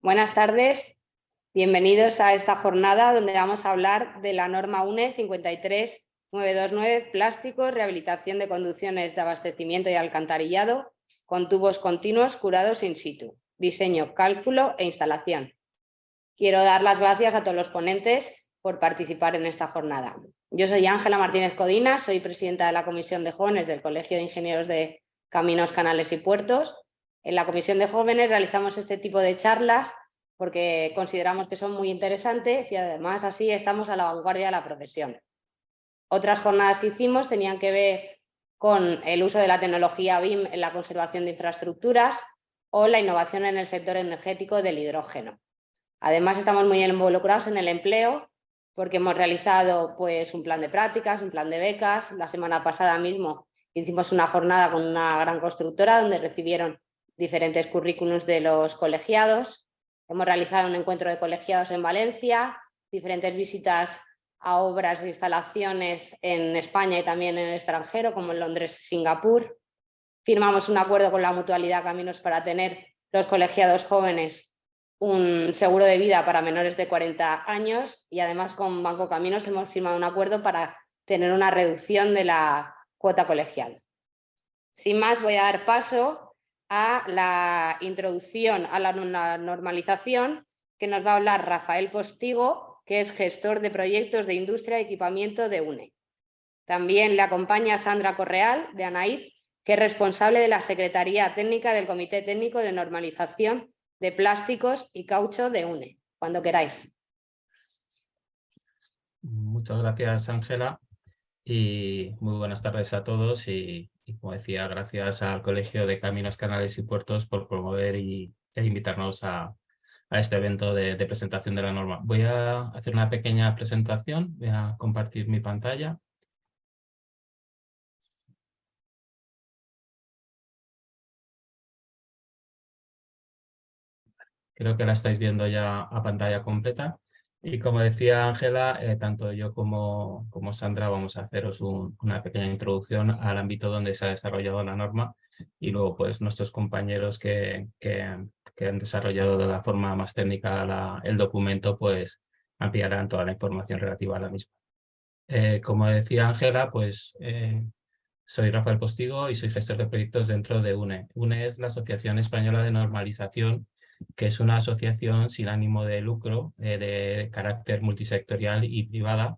Buenas tardes, bienvenidos a esta jornada donde vamos a hablar de la norma UNE 53929, plásticos, rehabilitación de conducciones de abastecimiento y alcantarillado con tubos continuos curados in situ, diseño, cálculo e instalación. Quiero dar las gracias a todos los ponentes por participar en esta jornada. Yo soy Ángela Martínez Codina, soy presidenta de la Comisión de Jóvenes del Colegio de Ingenieros de Caminos, Canales y Puertos. En la Comisión de Jóvenes realizamos este tipo de charlas porque consideramos que son muy interesantes y además así estamos a la vanguardia de la profesión. Otras jornadas que hicimos tenían que ver con el uso de la tecnología BIM en la conservación de infraestructuras o la innovación en el sector energético del hidrógeno. Además estamos muy involucrados en el empleo porque hemos realizado un plan de prácticas, un plan de becas. La semana pasada mismo hicimos una jornada con una gran constructora donde recibieron diferentes currículums de los colegiados. Hemos realizado un encuentro de colegiados en Valencia, diferentes visitas a obras e instalaciones en España y también en el extranjero, como en Londres y Singapur. Firmamos un acuerdo con la Mutualidad Caminos para tener los colegiados jóvenes un seguro de vida para menores de 40 años y además con Banco Caminos hemos firmado un acuerdo para tener una reducción de la cuota colegial. Sin más, voy a dar paso a la introducción a la normalización que nos va a hablar Rafael Postigo, que es gestor de proyectos de industria y equipamiento de UNE. También le acompaña Sandra Correal, de ANAID, que es responsable de la Secretaría Técnica del Comité Técnico de Normalización de Plásticos y Caucho de UNE. Cuando queráis. Muchas gracias, Ángela, y muy buenas tardes a todos. Y como decía, gracias al Colegio de Caminos, Canales y Puertos por promover e invitarnos a este evento de presentación de la norma. Voy a hacer una pequeña presentación, voy a compartir mi pantalla. Creo que la estáis viendo ya a pantalla completa. Y como decía Ángela, tanto yo como Sandra vamos a haceros una pequeña introducción al ámbito donde se ha desarrollado la norma y luego pues nuestros compañeros que han desarrollado de la forma más técnica el documento pues ampliarán toda la información relativa a la misma. Como decía Ángela, pues soy Rafael Postigo y soy gestor de proyectos dentro de UNE. UNE es la Asociación Española de Normalización, que es una asociación sin ánimo de lucro, de carácter multisectorial y privada.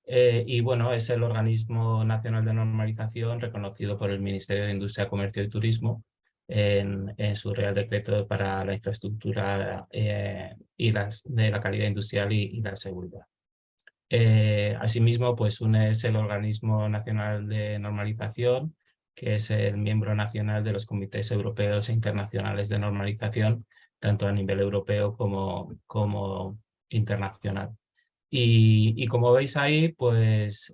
Y bueno, es el organismo nacional de normalización reconocido por el Ministerio de Industria, Comercio y Turismo en su Real Decreto para la infraestructura y de la calidad industrial y la seguridad. Asimismo, pues UNE es el organismo nacional de normalización, que es el miembro nacional de los comités europeos e internacionales de normalización, tanto a nivel europeo como internacional. Y como veis ahí, pues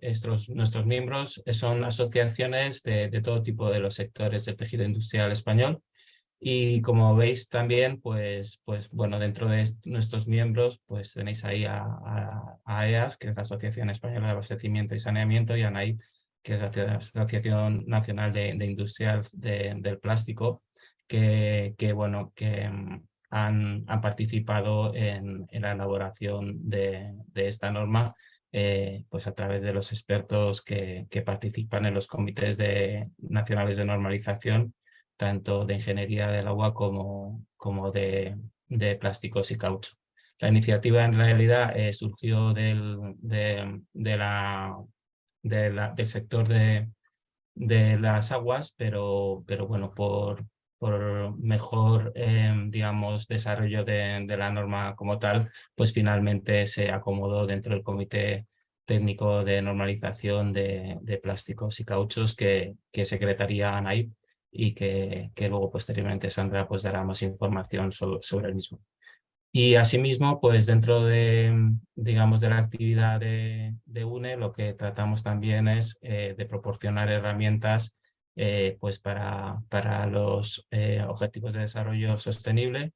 nuestros miembros son asociaciones de todo tipo de los sectores del tejido industrial español. Y como veis también, pues bueno, dentro de nuestros miembros, pues tenéis ahí a AEAS, que es la Asociación Española de Abastecimiento y Saneamiento, y ANAID, que es la Asociación Nacional de Industrias del Plástico, que han participado en la elaboración de esta norma, pues a través de los expertos que participan en los comités nacionales de normalización, tanto de ingeniería del agua como de plásticos y caucho. La iniciativa en realidad surgió del sector de las aguas, pero bueno, por mejor digamos, desarrollo de la norma como tal, pues finalmente se acomodó dentro del Comité Técnico de Normalización de Plásticos y Cauchos que secretaría ANAIP y que luego posteriormente Sandra pues dará más información sobre el mismo. Y asimismo, pues dentro digamos, de la actividad de UNE, lo que tratamos también es de proporcionar herramientas pues para los objetivos de desarrollo sostenible,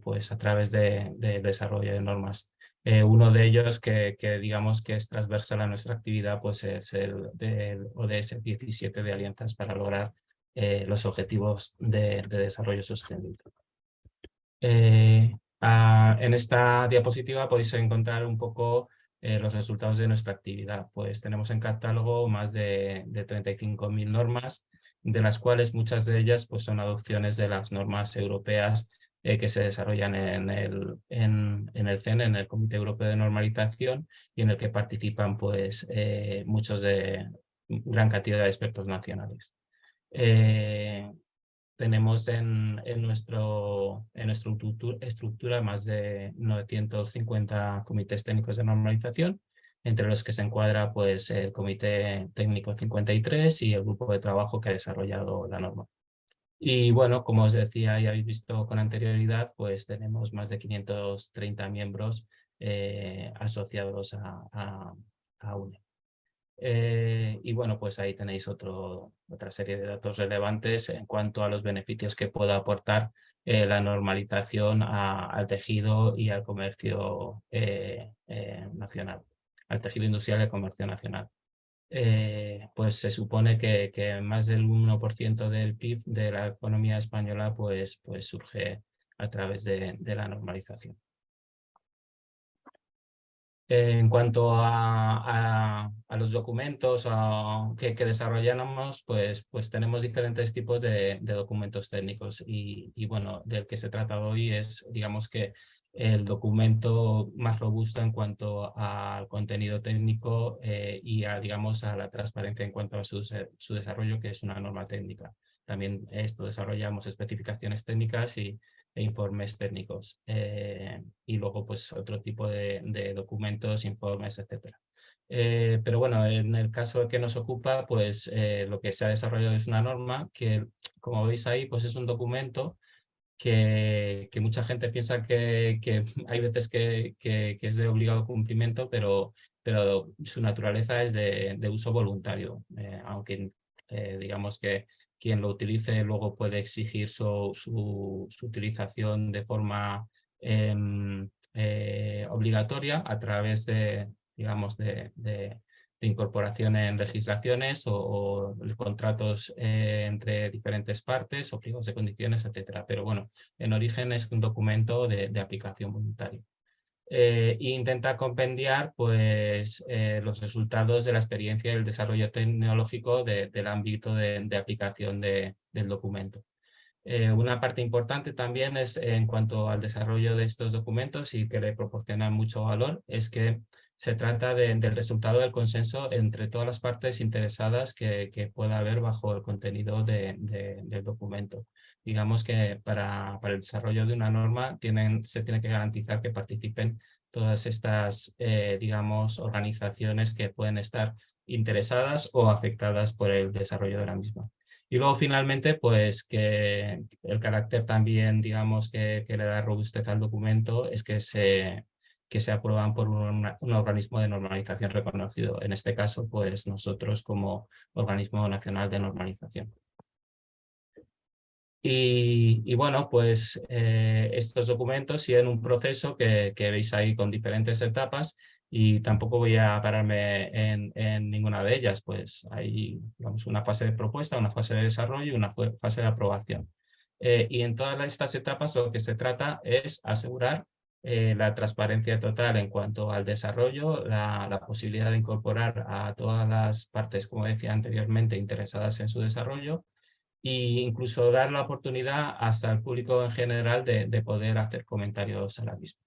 pues a través del desarrollo de normas. Uno de ellos que digamos que es transversal a nuestra actividad, pues es el del ODS 17 de Alianzas para lograr los objetivos de desarrollo sostenible. En esta diapositiva podéis encontrar un poco los resultados de nuestra actividad. Pues tenemos en catálogo más de 35.000 normas, de las cuales muchas de ellas pues, son adopciones de las normas europeas que se desarrollan en el CEN, en el Comité Europeo de Normalización, y en el que participan pues, gran cantidad de expertos nacionales. Tenemos en nuestra estructura más de 950 comités técnicos de normalización, entre los que se encuadra pues, el Comité Técnico 53 y el grupo de trabajo que ha desarrollado la norma. Y bueno, como os decía y habéis visto con anterioridad, pues tenemos más de 530 miembros asociados a UNE. Y bueno, pues ahí tenéis otra serie de datos relevantes en cuanto a los beneficios que pueda aportar la normalización al tejido y al comercio nacional, al tejido industrial y al comercio nacional. Pues se supone que más del 1% del PIB de la economía española pues surge a través de la normalización. En cuanto a los documentos que desarrollamos, pues tenemos diferentes tipos de documentos técnicos y bueno, del que se trata hoy es, digamos que el documento más robusto en cuanto al contenido técnico digamos, a la transparencia en cuanto a su desarrollo, que es una norma técnica. También desarrollamos especificaciones técnicas e informes técnicos y luego pues otro tipo de documentos, informes, etcétera. Pero bueno, en el caso que nos ocupa, pues lo que se ha desarrollado es una norma que, como veis ahí, pues es un documento que mucha gente piensa que hay veces que es de obligado cumplimiento, pero su naturaleza es de uso voluntario, aunque digamos que quien lo utilice luego puede exigir su utilización de forma obligatoria a través digamos, de incorporación en legislaciones o contratos entre diferentes partes o pliegos de condiciones, etcétera. Pero bueno, en origen es un documento de aplicación voluntaria. E intenta compendiar pues, los resultados de la experiencia y el desarrollo tecnológico del ámbito de aplicación del documento. Una parte importante también es en cuanto al desarrollo de estos documentos y que le proporcionan mucho valor, es que se trata del resultado del consenso entre todas las partes interesadas que pueda haber bajo el contenido del documento. Digamos que para el desarrollo de una norma se tiene que garantizar que participen todas estas, digamos, organizaciones que pueden estar interesadas o afectadas por el desarrollo de la misma. Y luego finalmente, pues que el carácter también, digamos, que le da robustez al documento es que se aprueban por un organismo de normalización reconocido. En este caso, pues nosotros como Organismo Nacional de Normalización. Y bueno, pues estos documentos siguen un proceso que veis ahí con diferentes etapas y tampoco voy a pararme en ninguna de ellas, pues hay digamos, una fase de propuesta, una fase de desarrollo y una fase de aprobación. Y en todas estas etapas lo que se trata es asegurar la transparencia total en cuanto al desarrollo, la posibilidad de incorporar a todas las partes, como decía anteriormente, interesadas en su desarrollo, e incluso dar la oportunidad hasta el público en general de poder hacer comentarios a la misma.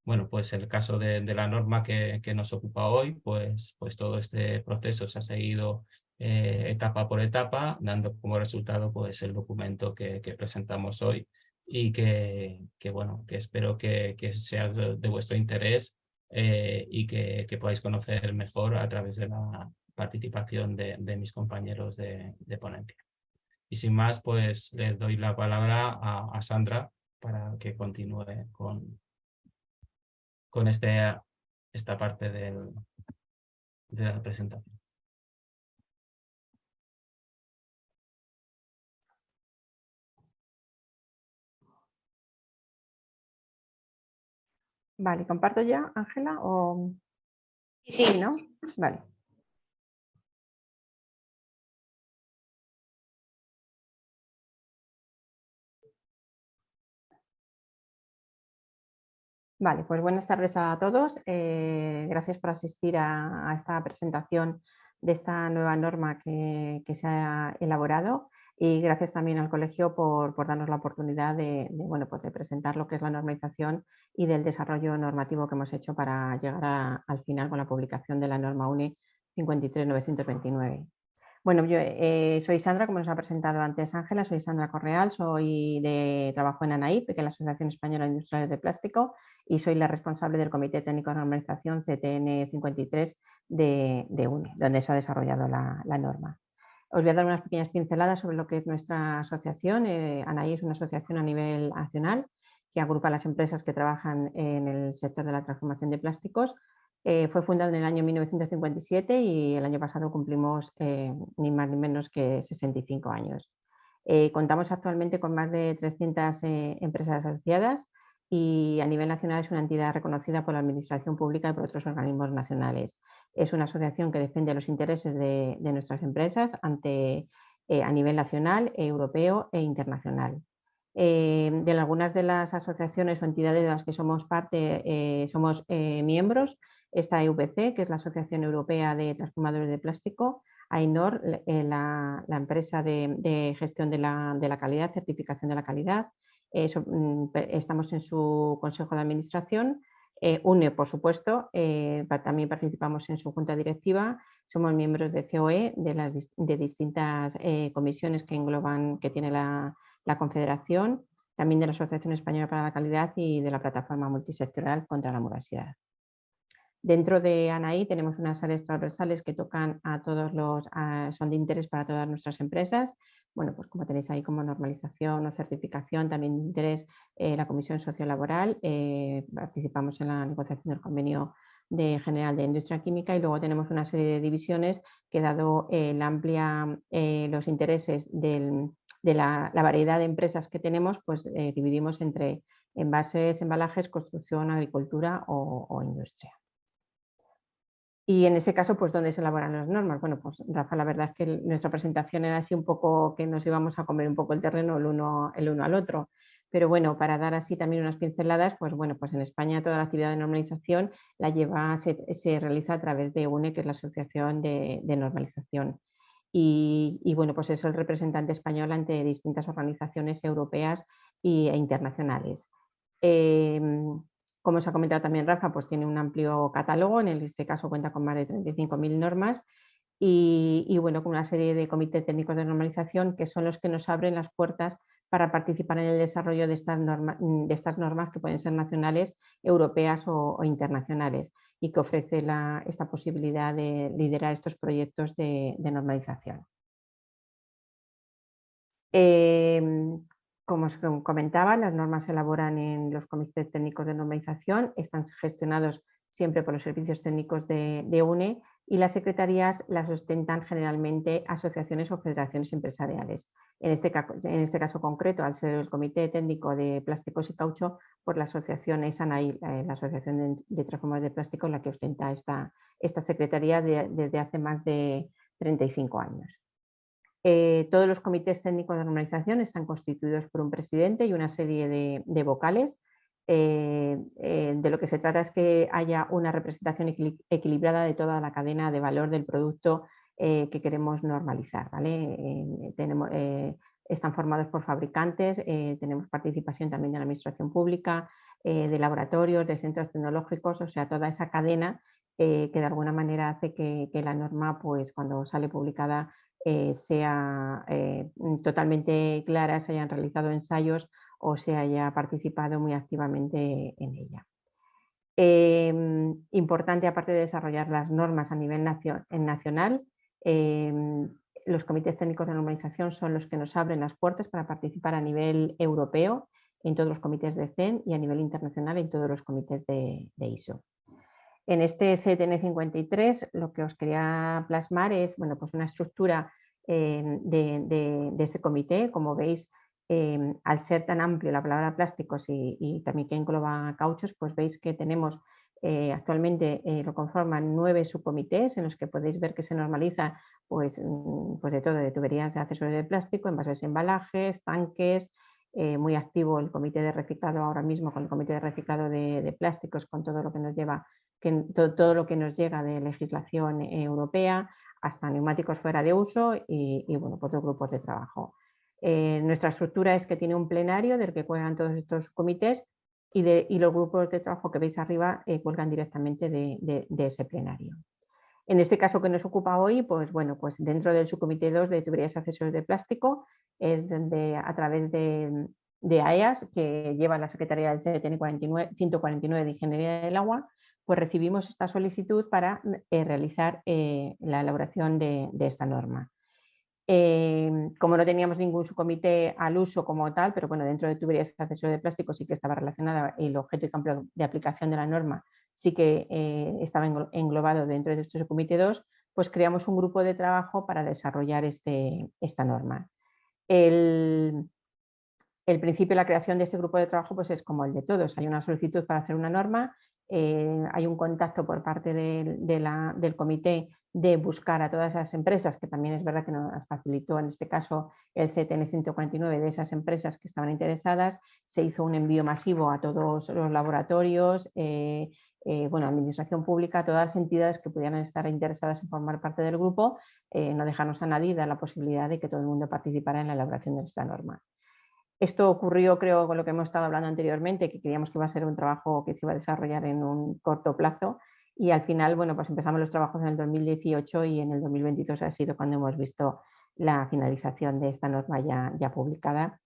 Bueno, pues el caso de la norma que nos ocupa hoy, pues todo este proceso se ha seguido etapa por etapa, dando como resultado pues el documento que presentamos hoy y bueno, que espero que sea de vuestro interés y que podáis conocer mejor a través de la participación de mis compañeros de ponencia. Y sin más, pues les doy la palabra a Sandra para que continúe con esta parte de la presentación. Vale, ¿comparto ya, Ángela? O... Sí, ¿no? Vale. Vale, pues buenas tardes a todos. Gracias por asistir a esta presentación de esta nueva norma que se ha elaborado, y gracias también al colegio por darnos la oportunidad bueno, pues de presentar lo que es la normalización y del desarrollo normativo que hemos hecho para llegar al final con la publicación de la norma UNE 53929. Bueno, yo soy Sandra, como nos ha presentado antes Ángela, soy Sandra Correal, trabajo en ANAIP, que es la Asociación Española de Industriales de Plástico, y soy la responsable del Comité Técnico de Normalización CTN 53 de UNE, donde se ha desarrollado la norma. Os voy a dar unas pequeñas pinceladas sobre lo que es nuestra asociación. ANAIP es una asociación a nivel nacional que agrupa a las empresas que trabajan en el sector de la transformación de plásticos. Fue fundado en el año 1957 y el año pasado cumplimos ni más ni menos que 65 años. Contamos actualmente con más de 300 empresas asociadas, y a nivel nacional es una entidad reconocida por la Administración Pública y por otros organismos nacionales. Es una asociación que defiende los intereses de nuestras empresas a nivel nacional, europeo e internacional. De algunas de las asociaciones o entidades de las que somos parte, somos miembros, está EUPC, que es la Asociación Europea de Transformadores de Plástico; AENOR, la empresa de gestión de la calidad, certificación de la calidad. Estamos en su consejo de administración. UNE, por supuesto, también participamos en su junta directiva. Somos miembros de COE, de distintas comisiones que engloban, que tiene la Confederación, también de la Asociación Española para la Calidad y de la Plataforma Multisectorial contra la Morosidad. Dentro de ANAI tenemos unas áreas transversales que tocan son de interés para todas nuestras empresas. Bueno, pues como tenéis ahí, como normalización o certificación, también de interés la Comisión Sociolaboral. Participamos en la negociación del Convenio General de Industria Química, y luego tenemos una serie de divisiones que, dado los intereses de la variedad de empresas que tenemos, pues dividimos entre envases, embalajes, construcción, agricultura o industria. Y en este caso, pues, ¿dónde se elaboran las normas? Bueno, pues Rafa, la verdad es que nuestra presentación era así un poco que nos íbamos a comer un poco el terreno el uno al otro. Pero bueno, para dar así también unas pinceladas, pues bueno, pues en España toda la actividad de normalización se realiza a través de UNE, que es la Asociación de Normalización. Y bueno, pues es el representante español ante distintas organizaciones europeas e internacionales. Como os ha comentado también Rafa, pues tiene un amplio catálogo, en este caso cuenta con más de 35.000 normas, y bueno, con una serie de comités técnicos de normalización que son los que nos abren las puertas para participar en el desarrollo de estas normas, que pueden ser nacionales, europeas o internacionales, y que ofrece esta posibilidad de liderar estos proyectos de normalización. Como os comentaba, las normas se elaboran en los comités técnicos de normalización, están gestionados siempre por los servicios técnicos de UNE, y las secretarías las ostentan generalmente asociaciones o federaciones empresariales. En este caso concreto, al ser el Comité Técnico de Plásticos y Caucho, por la asociación es ANAI, la Asociación de Transformadores de Plástico, la que ostenta esta secretaría desde hace más de 35 años. Todos los comités técnicos de normalización están constituidos por un presidente y una serie de vocales. De lo que se trata es que haya una representación equilibrada de toda la cadena de valor del producto que queremos normalizar, ¿vale? Están formados por fabricantes, tenemos participación también de la administración pública, de laboratorios, de centros tecnológicos, o sea, toda esa cadena que de alguna manera hace que la norma, pues cuando sale publicada, sea totalmente clara, se hayan realizado ensayos o se haya participado muy activamente en ella. Importante, aparte de desarrollar las normas a nivel nacional, los comités técnicos de normalización son los que nos abren las puertas para participar a nivel europeo en todos los comités de CEN, y a nivel internacional en todos los comités de ISO. En este CTN 53 lo que os quería plasmar es, bueno, pues una estructura de este comité. Como veis, al ser tan amplio la palabra plásticos y también que engloba cauchos, pues veis que tenemos actualmente lo conforman 9 subcomités, en los que podéis ver que se normaliza pues de todo, de tuberías de accesorios de plástico, envases, embalajes, tanques, muy activo el comité de reciclado ahora mismo, con el comité de reciclado de plásticos, con todo lo que nos lleva, todo lo que nos llega de legislación europea, hasta neumáticos fuera de uso y bueno, pues 2 grupos de trabajo. Nuestra estructura es que tiene un plenario del que cuelgan todos estos comités y los grupos de trabajo que veis arriba cuelgan directamente de ese plenario. En este caso que nos ocupa hoy, pues bueno, pues dentro del subcomité 2 de tuberías y accesorios de plástico, es donde a través de AEAS, que lleva la Secretaría del CTN 149 de Ingeniería del Agua, pues recibimos esta solicitud para realizar la elaboración de esta norma. Como no teníamos ningún subcomité al uso como tal, pero bueno, dentro de tuberías y accesorios de plástico sí que estaba relacionada y el objeto y campo de aplicación de la norma sí que estaba englobado dentro de este subcomité 2, pues creamos un grupo de trabajo para desarrollar esta norma. El principio de la creación de este grupo de trabajo pues es como el de todos. Hay una solicitud para hacer una norma, hay un contacto por parte del comité de buscar a todas las empresas, que también es verdad que nos facilitó en este caso el CTN 149 de esas empresas que estaban interesadas. Se hizo un envío masivo a todos los laboratorios, bueno, administración pública, todas las entidades que pudieran estar interesadas en formar parte del grupo, no dejarnos a nadie y dar la posibilidad de que todo el mundo participara en la elaboración de esta norma. Esto ocurrió, creo, con lo que hemos estado hablando anteriormente, que creíamos que iba a ser un trabajo que se iba a desarrollar en un corto plazo y al final, bueno, pues empezamos los trabajos en el 2018 y en el 2022 ha sido cuando hemos visto la finalización de esta norma ya publicada.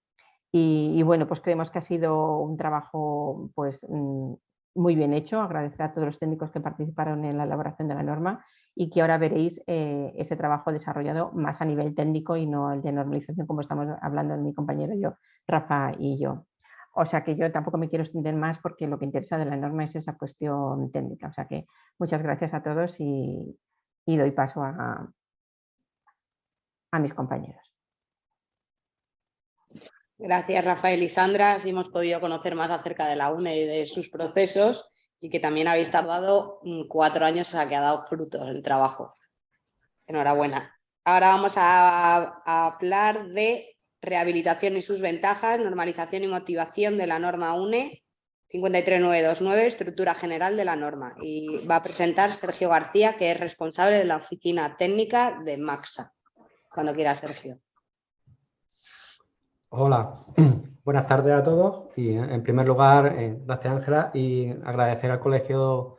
Y bueno, pues creemos que ha sido un trabajo pues muy bien hecho. Agradecer a todos los técnicos que participaron en la elaboración de la norma y que ahora veréis ese trabajo desarrollado más a nivel técnico y no el de normalización, como estamos hablando mi compañero y yo, Rafa y yo. O sea que yo tampoco me quiero extender más porque lo que interesa de la norma es esa cuestión técnica. O sea que muchas gracias a todos y doy paso a mis compañeros. Gracias, Rafael y Sandra. Así hemos podido conocer más acerca de la UNE y de sus procesos y que también habéis tardado 4 años, o sea que ha dado frutos el trabajo. Enhorabuena. Ahora vamos a hablar de rehabilitación y sus ventajas, normalización y motivación de la norma UNE 53929, estructura general de la norma. Y va a presentar Sergio García, que es responsable de la oficina técnica de MACSA. Cuando quiera, Sergio. Hola, buenas tardes a todos y en primer lugar, gracias Ángela y agradecer al Colegio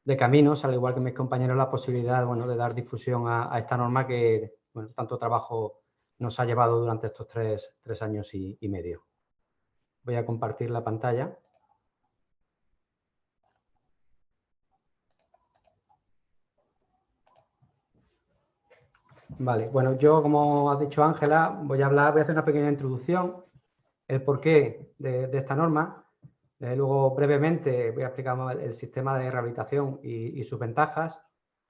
de Caminos, al igual que mis compañeros, la posibilidad de dar difusión a esta norma que tanto trabajo nos ha llevado durante estos tres años y medio. Voy a compartir la pantalla. Vale, bueno, yo, como ha dicho Ángela, voy a hacer una pequeña introducción, el porqué de esta norma. Luego, brevemente, voy a explicar el sistema de rehabilitación y sus ventajas.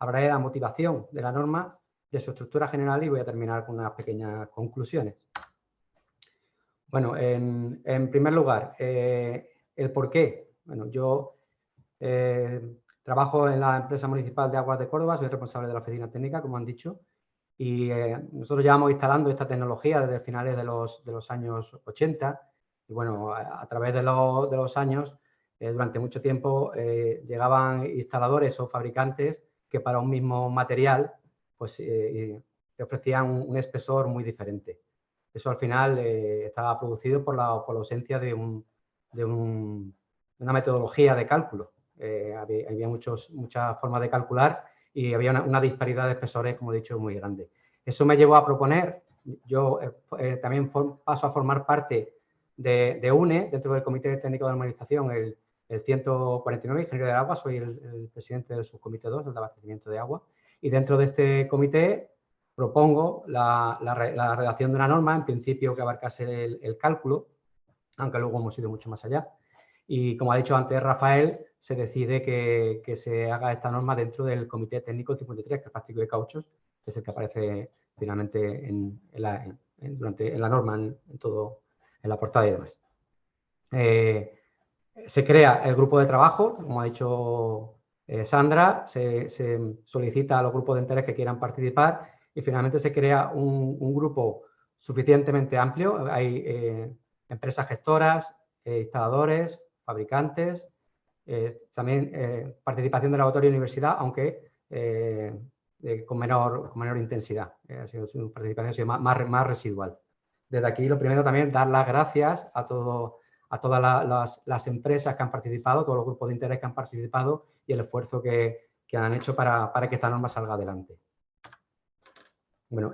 Hablaré de la motivación de la norma, de su estructura general y voy a terminar con unas pequeñas conclusiones. Bueno, en primer lugar, el porqué. Bueno, yo trabajo en la empresa municipal de Aguas de Córdoba, soy responsable de la oficina técnica, como han dicho, y nosotros llevamos instalando esta tecnología desde finales de los años 80 y bueno, a través de los años, durante mucho tiempo llegaban instaladores o fabricantes que para un mismo material pues te ofrecían un espesor muy diferente. Eso al final estaba producido por la ausencia de una metodología de cálculo. Había muchas formas de calcular y había una disparidad de espesores, como he dicho, muy grande. Eso me llevó a proponer, yo también paso a formar parte de UNE, dentro del Comité Técnico de Normalización, el 149, Ingeniero del Agua, soy el presidente del subcomité 2, el de abastecimiento de agua, y dentro de este comité propongo la redacción de una norma, en principio que abarcase el cálculo, aunque luego hemos ido mucho más allá. Y como ha dicho antes Rafael, se decide que se haga esta norma dentro del Comité Técnico 53, que es plástico de cauchos, que es el que aparece finalmente en la norma, en la portada y demás. Se crea el grupo de trabajo, como ha dicho Sandra, se solicita a los grupos de interés que quieran participar y finalmente se crea un grupo suficientemente amplio. Hay empresas gestoras, instaladores, fabricantes, también participación de laboratorio y universidad, aunque con menor intensidad. Ha sido su participación más residual. Desde aquí, lo primero también, dar las gracias a todas las empresas que han participado, todos los grupos de interés que han participado y el esfuerzo que han hecho para que esta norma salga adelante. Bueno,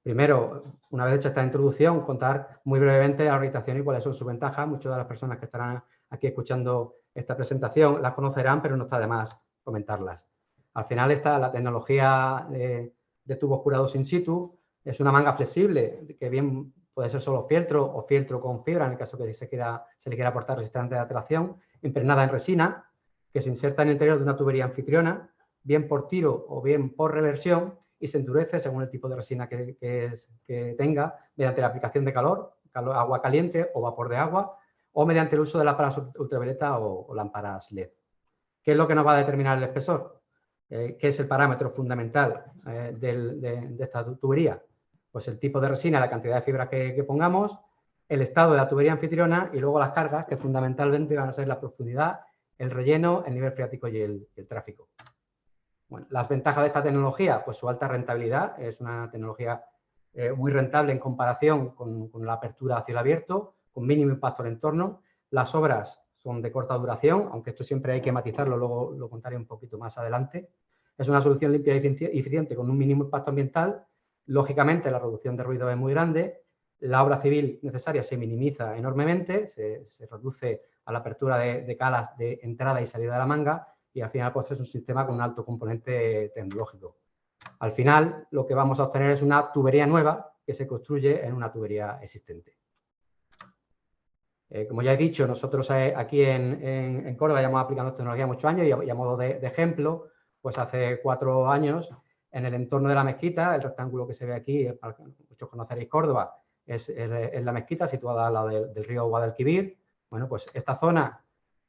primero, una vez hecha esta introducción, contar muy brevemente la orientación y cuáles son sus ventajas. Muchas de las personas que estarán aquí escuchando esta presentación las conocerán, pero no está de más comentarlas. Al final está la tecnología de tubos curados in situ. Es una manga flexible que bien puede ser solo fieltro o fieltro con fibra, en el caso que se le quiera aportar resistente de atracción, impregnada en resina, que se inserta en el interior de una tubería anfitriona, bien por tiro o bien por reversión, y se endurece según el tipo de resina que tenga, mediante la aplicación de calor, agua caliente o vapor de agua, o mediante el uso de lámparas ultravioleta o lámparas LED. ¿Qué es lo que nos va a determinar el espesor? ¿Qué es el parámetro fundamental de esta tubería? Pues el tipo de resina, la cantidad de fibras que pongamos, el estado de la tubería anfitriona y luego las cargas, que fundamentalmente van a ser la profundidad, el relleno, el nivel freático y el tráfico. Bueno, las ventajas de esta tecnología, pues su alta rentabilidad, es una tecnología muy rentable en comparación con la apertura hacia el abierto, con mínimo impacto en el entorno. Las obras son de corta duración, aunque esto siempre hay que matizarlo, luego lo contaré un poquito más adelante. Es una solución limpia y eficiente con un mínimo impacto ambiental. Lógicamente, la reducción de ruido es muy grande. La obra civil necesaria se minimiza enormemente, se reduce a la apertura de calas de entrada y salida de la manga, y al final pues es un sistema con un alto componente tecnológico. Al final, lo que vamos a obtener es una tubería nueva que se construye en una tubería existente. Como ya he dicho, nosotros aquí en Córdoba llevamos aplicando esta tecnología muchos años y a modo de ejemplo, pues hace 4 años, en el entorno de la mezquita, el rectángulo que se ve aquí, para que muchos conoceréis Córdoba, es la mezquita situada al lado del río Guadalquivir. Bueno, pues esta zona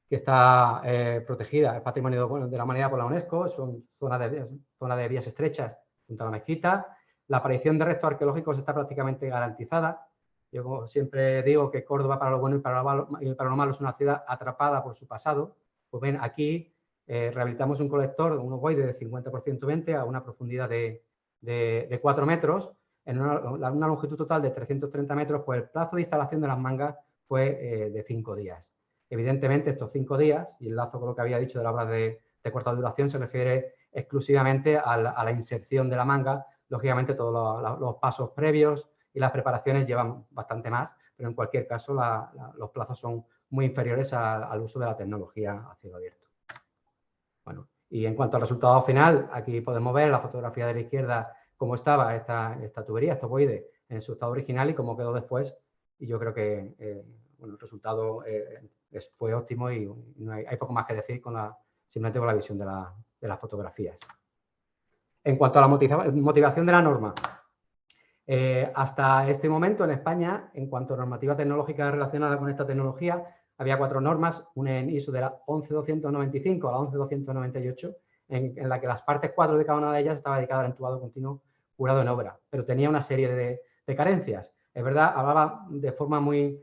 que está protegida, es Patrimonio de la Humanidad por la UNESCO, son zona de vías estrechas junto a la mezquita. La aparición de restos arqueológicos está prácticamente garantizada. Yo como siempre digo que Córdoba, para lo bueno y para lo malo, es una ciudad atrapada por su pasado. Pues ven, aquí rehabilitamos un colector, un ovoide de 50 por 120 a una profundidad de 4 metros, en una longitud total de 330 metros, pues el plazo de instalación de las mangas fue de 5 días. Evidentemente, estos 5 días, y enlazo con lo que había dicho de la obra de corta duración, se refiere exclusivamente a la inserción de la manga. Lógicamente, todos los pasos previos y las preparaciones llevan bastante más, pero en cualquier caso los plazos son muy inferiores al uso de la tecnología a cielo abierto. Bueno, y en cuanto al resultado final, aquí podemos ver la fotografía de la izquierda cómo estaba esta tubería, este ovoide, en su estado original y cómo quedó después. Y yo creo que bueno, el resultado fue óptimo y no hay poco más que decir simplemente con la visión de las fotografías. En cuanto a la motivación de la norma, hasta este momento en España, en cuanto a normativa tecnológica relacionada con esta tecnología, había 4 normas, una en ISO de la 11295 a la 11298, en la que las partes 4 de cada una de ellas estaba dedicada al entubado continuo curado en obra, pero tenía una serie de carencias. Es verdad, hablaba de forma muy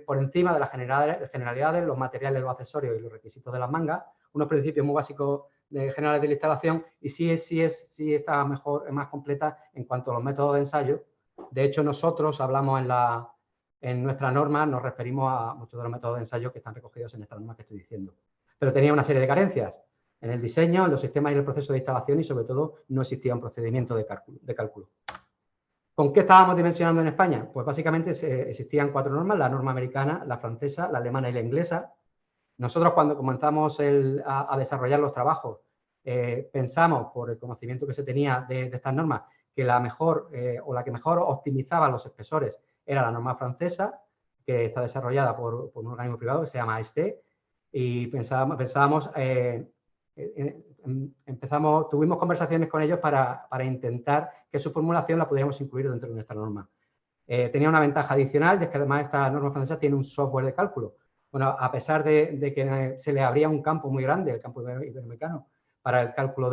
por encima de las generalidades, los materiales, los accesorios y los requisitos de las mangas, unos principios muy básicos generales de la instalación, y sí está mejor, más completa en cuanto a los métodos de ensayo. De hecho, nosotros hablamos en nuestra norma, nos referimos a muchos de los métodos de ensayo que están recogidos en esta norma que estoy diciendo. Pero tenía una serie de carencias en el diseño, en los sistemas y en el proceso de instalación, y sobre todo no existía un procedimiento de cálculo. ¿Con qué estábamos dimensionando en España? Pues básicamente existían 4 normas: la norma americana, la francesa, la alemana y la inglesa. Nosotros, cuando comenzamos a desarrollar los trabajos, pensamos, por el conocimiento que se tenía de estas normas, que la mejor o la que mejor optimizaba los espesores era la norma francesa, que está desarrollada por un organismo privado que se llama ASTE, y tuvimos conversaciones con ellos para intentar que su formulación la pudiéramos incluir dentro de nuestra norma. Tenía una ventaja adicional, y es que además esta norma francesa tiene un software de cálculo. Bueno, a pesar de que se le abría un campo muy grande, el campo iberoamericano, para el cálculo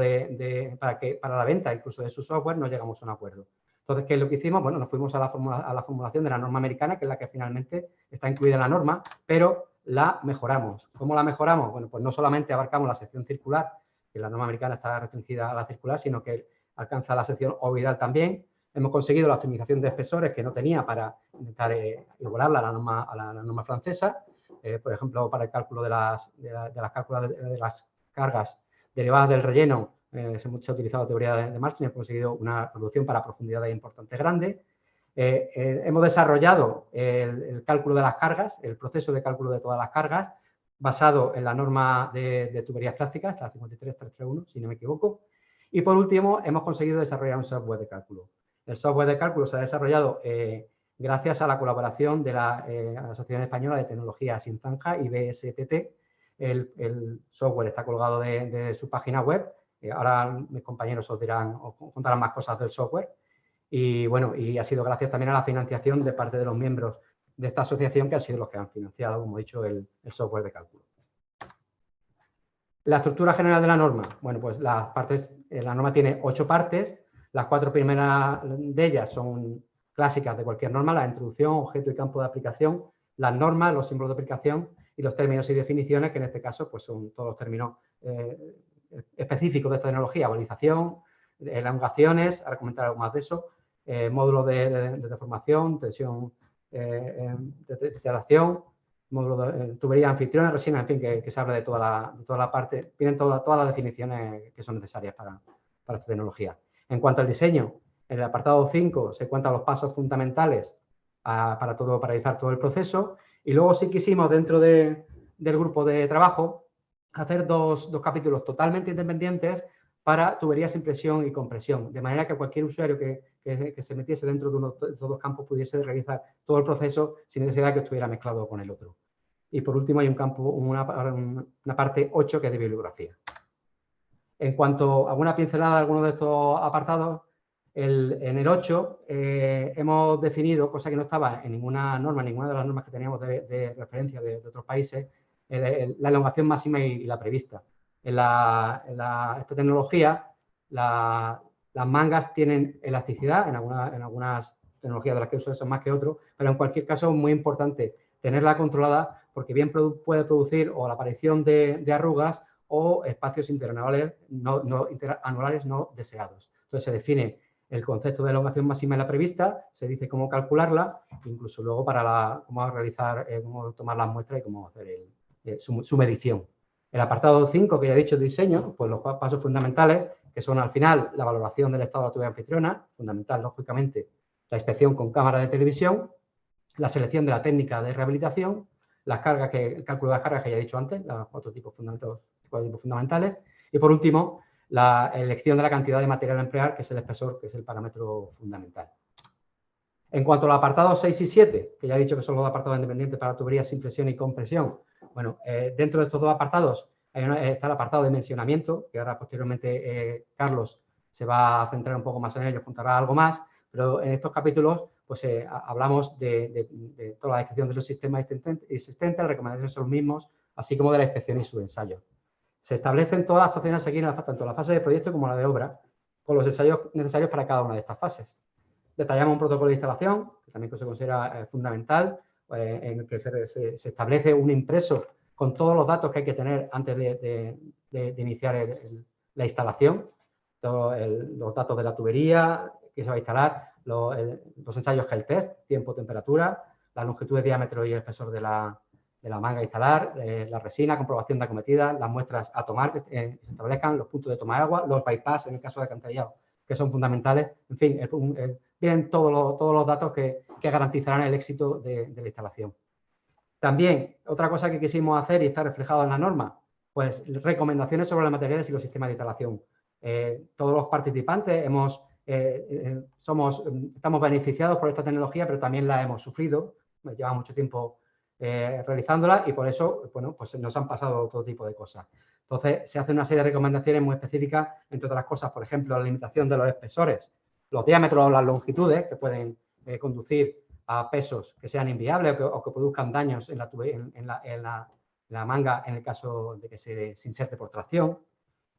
para la venta incluso de su software, no llegamos a un acuerdo. Entonces, ¿qué es lo que hicimos? Bueno, nos fuimos a la formulación de la norma americana, que es la que finalmente está incluida en la norma, pero la mejoramos. ¿Cómo la mejoramos? Bueno, pues no solamente abarcamos la sección circular, que la norma americana está restringida a la circular, sino que alcanza la sección ovoidal también. Hemos conseguido la optimización de espesores que no tenía para intentar igualarla a la norma francesa. Por ejemplo, para el cálculo de las cargas derivadas del relleno, se ha utilizado la teoría de Martin y hemos conseguido una reducción para profundidades importantes grandes. Hemos desarrollado el cálculo de las cargas, el proceso de cálculo de todas las cargas, basado en la norma de tuberías plásticas, la 53331, si no me equivoco. Y por último, hemos conseguido desarrollar un software de cálculo. El software de cálculo se ha desarrollado gracias a la colaboración de la Asociación Española de Tecnología Sin Zanja y BSTT. El software está colgado de su página web. Ahora mis compañeros os contarán más cosas del software. Y bueno, y ha sido gracias también a la financiación de parte de los miembros de esta asociación, que han sido los que han financiado, como he dicho, el software de cálculo. La estructura general de la norma. Bueno, pues la norma tiene 8 partes. Las 4 primeras de ellas son clásicas de cualquier norma: la introducción, objeto y campo de aplicación, las normas, los símbolos de aplicación y los términos y definiciones, que en este caso pues son todos los términos específicos de esta tecnología: balización, elongaciones, ahora comentaré algo más de eso, módulos de deformación, tensión de titulación, módulo de tubería anfitriona, resina, en fin, que se habla de toda la parte, vienen todas las definiciones que son necesarias para esta tecnología. En cuanto al diseño, en el apartado 5 se cuentan los pasos fundamentales para realizar todo el proceso, y luego sí quisimos, dentro del grupo de trabajo, hacer dos capítulos totalmente independientes para tuberías sin presión y compresión, de manera que cualquier usuario que se metiese dentro de uno de estos dos campos pudiese realizar todo el proceso sin necesidad de que estuviera mezclado con el otro. Y por último hay una parte 8 que es de bibliografía. En cuanto a una pincelada de algunos de estos apartados, en el 8 hemos definido, cosa que no estaba en ninguna de las normas que teníamos de referencia de otros países, la elongación máxima y la prevista. En esta tecnología, las mangas tienen elasticidad, en algunas tecnologías de las que uso eso más que otros, pero en cualquier caso es muy importante tenerla controlada, porque bien puede producir o la aparición de arrugas o espacios interanuales no deseados. Entonces se define el concepto de elongación máxima en la prevista, se dice cómo calcularla, incluso luego cómo realizar, cómo tomar las muestras y cómo hacer su medición. El apartado 5, que ya he dicho, de diseño, pues los pasos fundamentales, que son al final la valoración del estado de la tubería anfitriona, fundamental, lógicamente, la inspección con cámara de televisión, la selección de la técnica de rehabilitación, el cálculo de las cargas que ya he dicho antes, los 4 tipos fundamentales, y por último, la elección de la cantidad de material a emplear, que es el espesor, que es el parámetro fundamental. En cuanto al apartado 6 y 7, que ya he dicho que son los apartados independientes para tuberías sin presión y compresión, bueno, dentro de estos dos apartados está el apartado de dimensionamiento, que ahora posteriormente Carlos se va a centrar un poco más en ello, contará algo más, pero en estos capítulos pues hablamos de toda la descripción de los sistemas existentes, las recomendaciones son los mismos, así como de la inspección y sus ensayos. Se establecen todas las actuaciones a seguir, tanto en la fase de proyecto como en la de obra, con los ensayos necesarios para cada una de estas fases. Detallamos un protocolo de instalación, que también se considera fundamental, en el que se establece un impreso con todos los datos que hay que tener antes de iniciar la instalación, todos los datos de la tubería que se va a instalar, los ensayos gel test, tiempo, temperatura, la longitud de diámetro y el espesor de la manga a instalar, la resina, comprobación de acometida, las muestras a tomar que se establezcan, los puntos de toma de agua, los bypass en el caso de alcantarillado, que son fundamentales. En fin, vienen todos los datos que garantizarán el éxito de la instalación. También, otra cosa que quisimos hacer y está reflejado en la norma, pues recomendaciones sobre los materiales y los sistemas de instalación. Todos los participantes estamos beneficiados por esta tecnología, pero también la hemos sufrido, lleva mucho tiempo realizándola y por eso, bueno, pues nos han pasado todo tipo de cosas. Entonces, se hace una serie de recomendaciones muy específicas, entre otras cosas, por ejemplo, la limitación de los espesores, los diámetros o las longitudes que pueden conducir a pesos que sean inviables o que produzcan daños en la manga en el caso de que se inserte por tracción.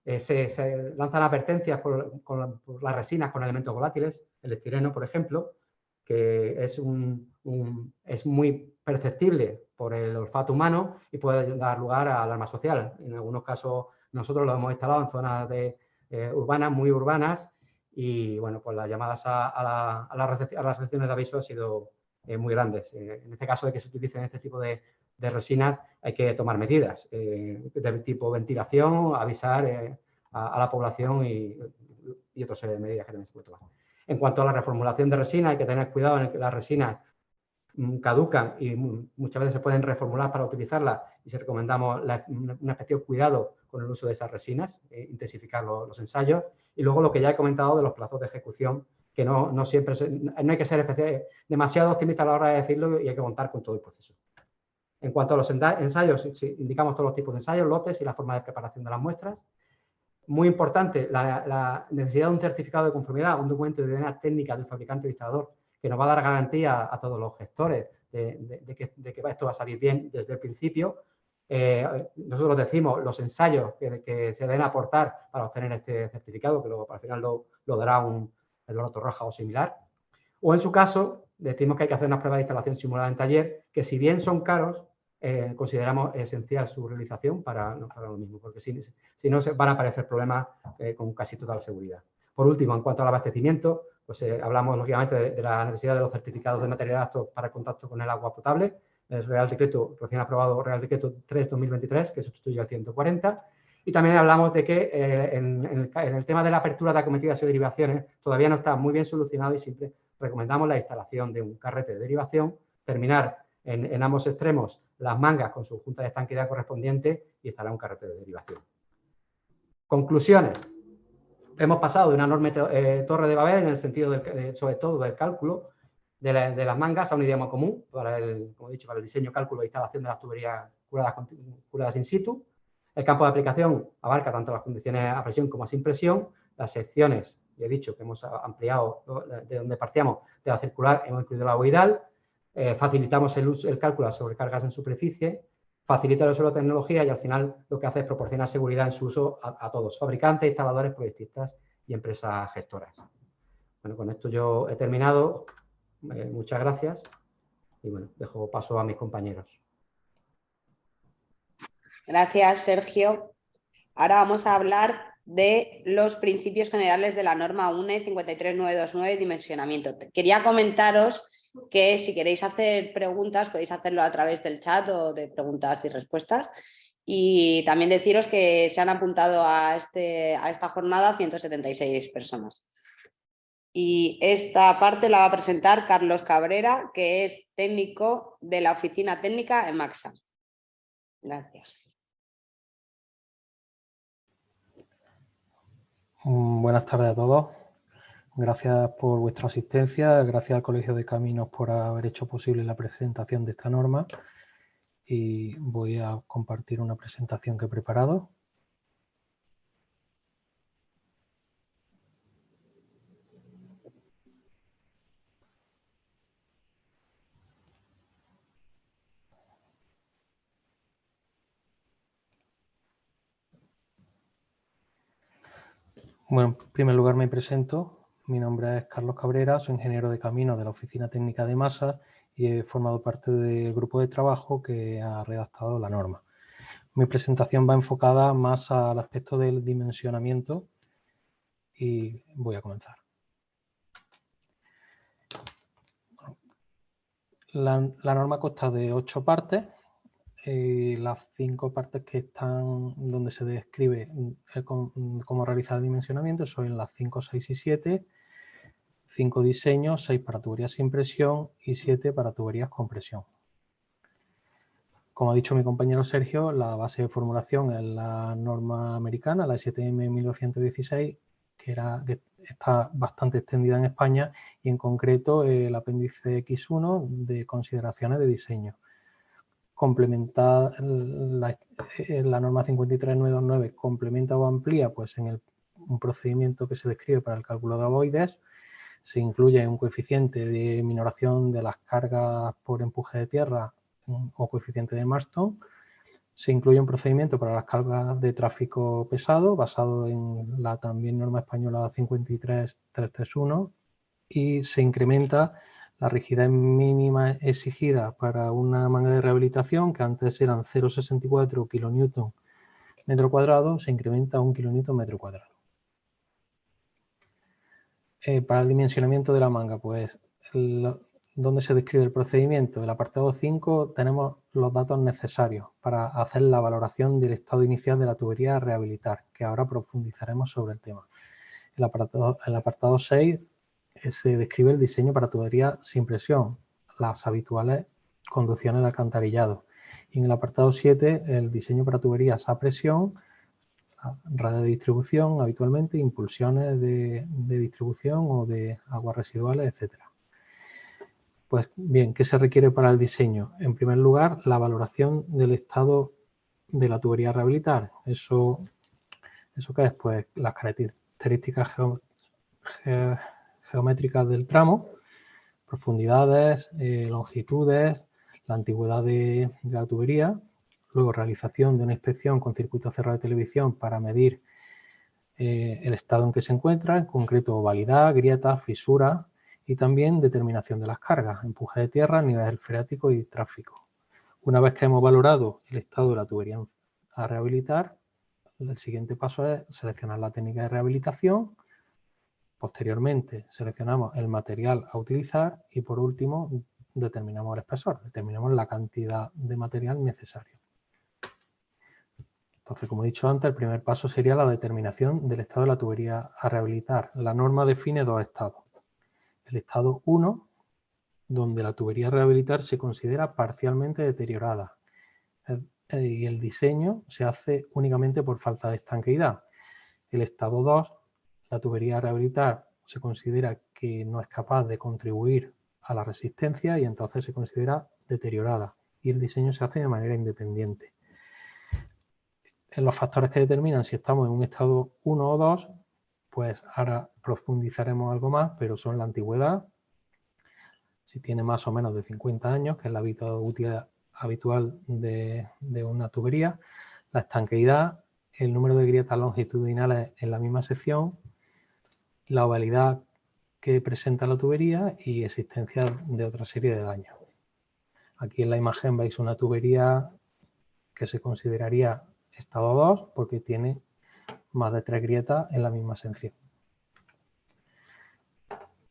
se lanzan advertencias por las resinas con elementos volátiles, el estireno, por ejemplo, que es muy perceptible por el olfato humano y puede dar lugar a alarma social. En algunos casos nosotros lo hemos instalado en zonas urbanas, muy urbanas, y bueno, pues las llamadas a las recepciones de aviso han sido muy grandes. En este caso de que se utilicen este tipo de resinas hay que tomar medidas de tipo ventilación, avisar a la población y otra serie de medidas que también se puede tomar. En cuanto a la reformulación de resina, hay que tener cuidado en que las resinas caducan y muchas veces se pueden reformular para utilizarlas, y si recomendamos un especial cuidado con el uso de esas resinas, intensificar los ensayos. Y luego lo que ya he comentado de los plazos de ejecución, que no siempre no hay que ser demasiado optimista a la hora de decirlo, y hay que contar con todo el proceso. En cuanto a los ensayos, indicamos todos los tipos de ensayos, lotes y la forma de preparación de las muestras. Muy importante, la necesidad de un certificado de conformidad, un documento de identidad técnica del fabricante o instalador, que nos va a dar garantía a todos los gestores de que esto va a salir bien desde el principio. Nosotros decimos los ensayos que se deben aportar para obtener este certificado, que luego al final lo dará el Loto Roja o similar. O en su caso, decimos que hay que hacer unas pruebas de instalación simulada en taller, que si bien son caros, consideramos esencial su realización para lo mismo, porque si no van a aparecer problemas con casi total seguridad. Por último, en cuanto al abastecimiento, pues hablamos lógicamente de la necesidad de los certificados de materiales aptos para el contacto con el agua potable, el Real Decreto, recién aprobado Real Decreto 3/2023, que sustituye al 140, y también hablamos de que en el tema de la apertura de acometidas y derivaciones todavía no está muy bien solucionado, y siempre recomendamos la instalación de un carrete de derivación, terminar en ambos extremos las mangas con su junta de estanqueidad correspondiente y instalar un carrete de derivación. Conclusiones. Hemos pasado de una enorme torre de Babel en el sentido, sobre todo, del cálculo de las mangas a un idioma común para como he dicho, para el diseño, cálculo e instalación de las tuberías curadas in situ. El campo de aplicación abarca tanto las condiciones a presión como a sin presión. Las secciones, ya he dicho que hemos ampliado de donde partíamos, de la circular hemos incluido la ovoidal. Facilitamos el cálculo de sobrecargas en superficie, facilita el uso de la tecnología, y al final lo que hace es proporcionar seguridad en su uso a todos, fabricantes, instaladores, proyectistas y empresas gestoras. Bueno, con esto yo he terminado. Muchas gracias y bueno, dejo paso a mis compañeros. Gracias, Sergio. Ahora vamos a hablar de los principios generales de la norma UNE 53929, dimensionamiento. Quería comentaros que si queréis hacer preguntas podéis hacerlo a través del chat o de preguntas y respuestas, y también deciros que se han apuntado a esta jornada 176 personas. Y esta parte la va a presentar Carlos Cabrera, que es técnico de la oficina técnica en Maxa. Gracias. Buenas tardes a todos. Gracias por vuestra asistencia, gracias al Colegio de Caminos por haber hecho posible la presentación de esta norma, y voy a compartir una presentación que he preparado. Bueno, en primer lugar me presento. Mi nombre es Carlos Cabrera, soy ingeniero de caminos de la Oficina Técnica de Masa y he formado parte del grupo de trabajo que ha redactado la norma. Mi presentación va enfocada más al aspecto del dimensionamiento y voy a comenzar. La norma consta de 8 partes. Las 5 partes que están donde se describe cómo realizar el dimensionamiento son las 5, 6 y 7, 5 diseños, 6 para tuberías sin presión y 7 para tuberías con presión. Como ha dicho mi compañero Sergio, la base de formulación es la norma americana, la STM 1916, que está bastante extendida en España, y en concreto el apéndice X1 de consideraciones de diseño. Complementar la norma 53929 complementa o amplía pues en un procedimiento que se describe para el cálculo de ovoides. Se incluye un coeficiente de minoración de las cargas por empuje de tierra o coeficiente de Marston, Se incluye un procedimiento para las cargas de tráfico pesado basado en la también norma española 53331 y se incrementa la rigidez mínima exigida para una manga de rehabilitación, que antes eran 0,64 kN metro cuadrado, se incrementa a 1 kN metro cuadrado. Para el dimensionamiento de la manga, pues, ¿dónde se describe el procedimiento? En el apartado 5 tenemos los datos necesarios para hacer la valoración del estado inicial de la tubería a rehabilitar, que ahora profundizaremos sobre el tema. En el apartado 6 se describe el diseño para tuberías sin presión, las habituales conducciones de alcantarillado. Y en el apartado 7, el diseño para tuberías a presión, red de distribución habitualmente, impulsiones de distribución o de aguas residuales, etc. Pues bien, ¿qué se requiere para el diseño? En primer lugar, la valoración del estado de la tubería a rehabilitar. ¿Eso qué es? Pues las características geométricas del tramo, profundidades, longitudes, la antigüedad de la tubería, luego realización de una inspección con circuito cerrado de televisión para medir el estado en que se encuentra, en concreto ovalidad, grietas, fisuras y también determinación de las cargas, empuje de tierra, nivel freático y tráfico. Una vez que hemos valorado el estado de la tubería a rehabilitar, el siguiente paso es seleccionar la técnica de rehabilitación. Posteriormente seleccionamos el material a utilizar y por último determinamos el espesor, determinamos la cantidad de material necesario. Entonces, como he dicho antes, el primer paso sería la determinación del estado de la tubería a rehabilitar. La norma define dos estados. El estado 1, donde la tubería a rehabilitar se considera parcialmente deteriorada y el diseño se hace únicamente por falta de estanqueidad. El estado 2, la tubería a rehabilitar se considera que no es capaz de contribuir a la resistencia y entonces se considera deteriorada y el diseño se hace de manera independiente. En los factores que determinan si estamos en un estado 1 o 2, pues ahora profundizaremos algo más, pero son la antigüedad, si tiene más o menos de 50 años, que es la vida útil habitual de una tubería, la estanqueidad, el número de grietas longitudinales en la misma sección, la ovalidad que presenta la tubería y existencia de otra serie de daños. Aquí en la imagen veis una tubería que se consideraría estado 2 porque tiene más de 3 grietas en la misma sección.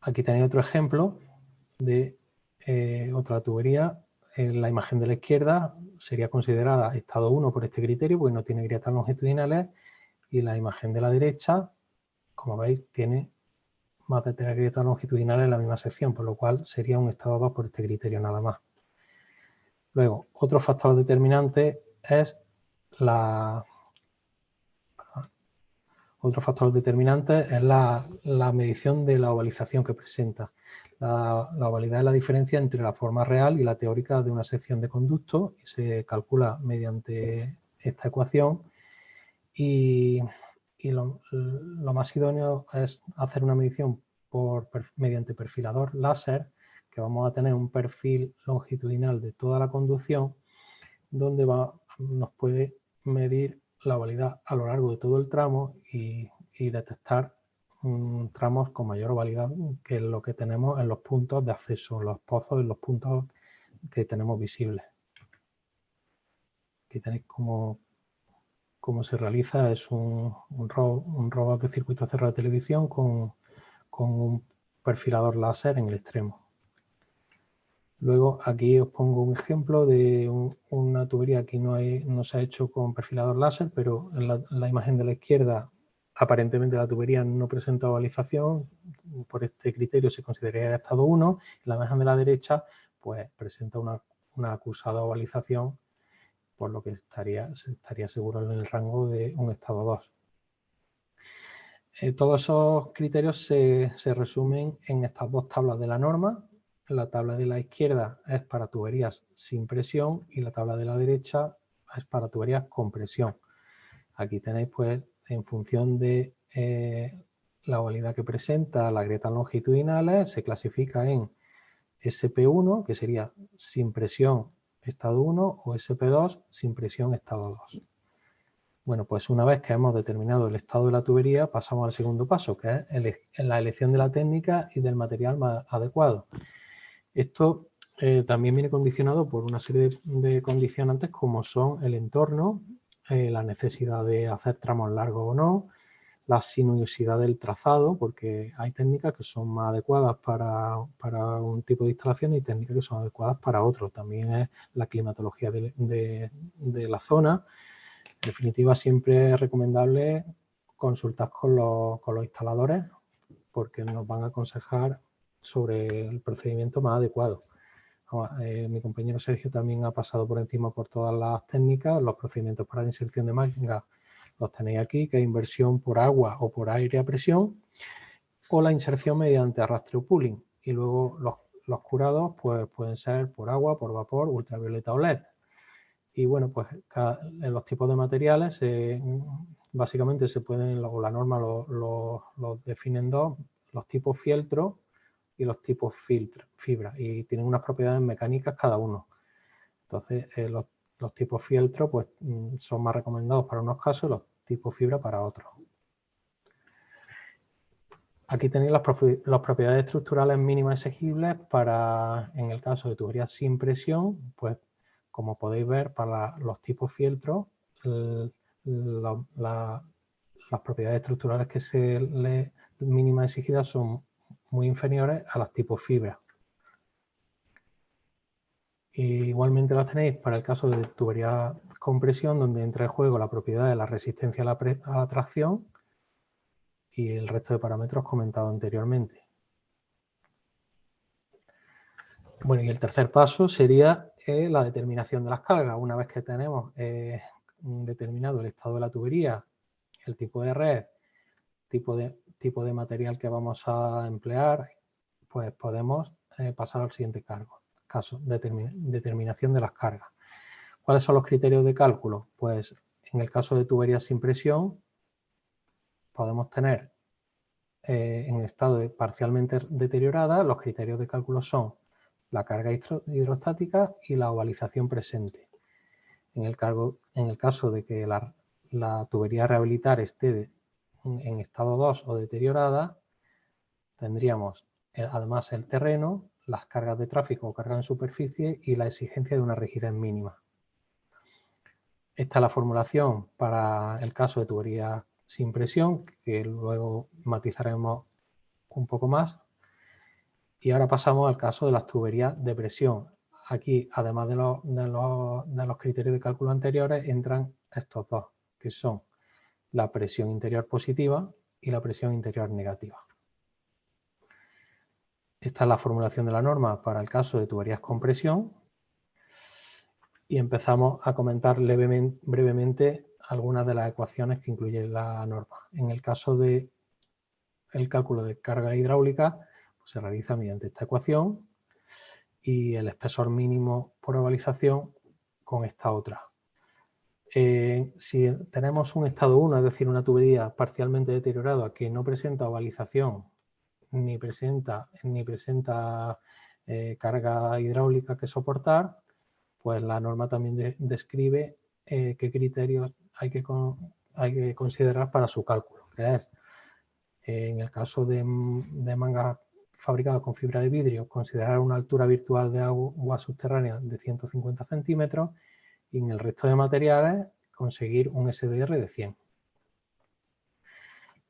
Aquí tenéis otro ejemplo de otra tubería. En la imagen de la izquierda sería considerada estado 1 por este criterio porque no tiene grietas longitudinales y la imagen de la derecha, como veis, tiene más de 3 grietas longitudinales en la misma sección, por lo cual sería un estado 2 por este criterio nada más. Luego, otro factor determinante es la medición de la ovalización que presenta. La ovalidad es la diferencia entre la forma real y la teórica de una sección de conducto y se calcula mediante esta ecuación y lo más idóneo es hacer una medición mediante perfilador láser, que vamos a tener un perfil longitudinal de toda la conducción donde nos puede medir la ovalidad a lo largo de todo el tramo y detectar tramos con mayor ovalidad que lo que tenemos en los puntos de acceso, en los pozos, en los puntos que tenemos visibles. Aquí tenéis cómo se realiza, es un robot de circuito cerrado de televisión con un perfilador láser en el extremo. Luego aquí os pongo un ejemplo de una tubería que no se ha hecho con perfilador láser, pero en la imagen de la izquierda aparentemente la tubería no presenta ovalización, por este criterio se consideraría estado 1, y la imagen de la derecha pues presenta una acusada ovalización, por lo que estaría seguro en el rango de un estado 2. Todos esos criterios se resumen en estas dos tablas de la norma. La tabla de la izquierda es para tuberías sin presión y la tabla de la derecha es para tuberías con presión. Aquí tenéis, pues, en función de la ovalidad que presenta las grietas longitudinales, se clasifica en SP1, que sería sin presión estado 1 o SP2 sin presión estado 2. Bueno, pues una vez que hemos determinado el estado de la tubería, pasamos al segundo paso, que es la elección de la técnica y del material más adecuado. Esto también viene condicionado por una serie de condicionantes como son el entorno, la necesidad de hacer tramos largos o no, la sinuosidad del trazado, porque hay técnicas que son más adecuadas para un tipo de instalación y técnicas que son adecuadas para otro. También es la climatología de la zona. En definitiva, siempre es recomendable consultar con los instaladores porque nos van a aconsejar sobre el procedimiento más adecuado. Mi compañero Sergio también ha pasado por encima por todas las técnicas. Los procedimientos para la inserción de mangas los tenéis aquí, que es inversión por agua o por aire a presión, o la inserción mediante arrastre o pooling. Y luego los curados pues, pueden ser por agua, por vapor, ultravioleta o LED. Y bueno, pues en los tipos de materiales básicamente se pueden, la norma los define en dos, los tipos fieltro y los tipos fibra, y tienen unas propiedades mecánicas cada uno. Entonces los tipos fieltro pues, son más recomendados para unos casos y los tipos fibra para otros. Aquí tenéis las propiedades estructurales mínimas exigibles para, en el caso de tuberías sin presión, pues como podéis ver, para los tipos fieltro, las propiedades estructurales que se le mínimas exigidas son muy inferiores a las tipos fibra. Y igualmente las tenéis para el caso de tubería con presión, donde entra en juego la propiedad de la resistencia a la tracción y el resto de parámetros comentados anteriormente. Bueno, y el tercer paso sería la determinación de las cargas. Una vez que tenemos determinado el estado de la tubería, el tipo de red, tipo de material que vamos a emplear, pues podemos pasar al siguiente caso, determinación de las cargas. ¿Cuáles son los criterios de cálculo? Pues en el caso de tuberías sin presión, podemos tener en estado parcialmente deteriorada. Los criterios de cálculo son la carga hidrostática y la ovalización presente. En el caso de que la tubería a rehabilitar esté en estado 2 o deteriorada, tendríamos además el terreno, las cargas de tráfico o carga en superficie y la exigencia de una rigidez mínima. Esta es la formulación para el caso de tubería sin presión, que luego matizaremos un poco más. Y ahora pasamos al caso de las tuberías de presión. Aquí, además de los criterios de cálculo anteriores, entran estos dos, que son la presión interior positiva y la presión interior negativa. Esta es la formulación de la norma para el caso de tuberías con presión. Y empezamos a comentar brevemente algunas de las ecuaciones que incluye la norma. En el caso del cálculo de carga hidráulica, pues se realiza mediante esta ecuación y el espesor mínimo por ovalización con esta otra. Si tenemos un estado 1, es decir, una tubería parcialmente deteriorada que no presenta ovalización ni presenta carga hidráulica que soportar, pues la norma también describe qué criterios hay que considerar para su cálculo, que es, en el caso de mangas fabricadas con fibra de vidrio, considerar una altura virtual de agua subterránea de 150 centímetros y en el resto de materiales conseguir un SDR de 100.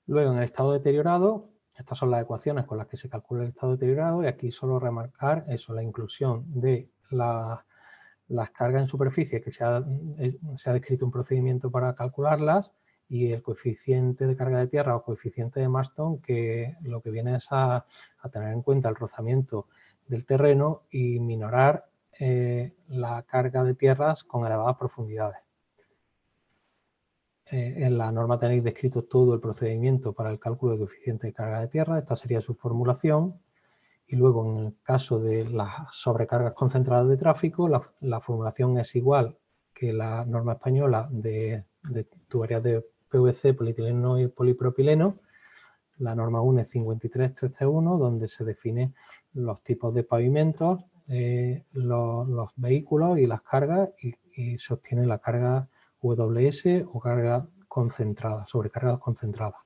Luego, en el estado deteriorado, estas son las ecuaciones con las que se calcula el estado deteriorado y aquí solo remarcar eso, la inclusión de las cargas en superficie, que se ha descrito un procedimiento para calcularlas, y el coeficiente de carga de tierra o coeficiente de Marston, que lo que viene es a tener en cuenta el rozamiento del terreno y minorar la carga de tierras con elevadas profundidades. En la norma tenéis descrito todo el procedimiento para el cálculo de coeficiente de carga de tierra. Esta sería su formulación. Y luego, en el caso de las sobrecargas concentradas de tráfico, la formulación es igual que la norma española de tuberías de PVC, polietileno y polipropileno. La norma UNE 53331, donde se definen los tipos de pavimentos los vehículos y las cargas y se obtiene la carga WS o carga concentrada, sobrecargas concentradas.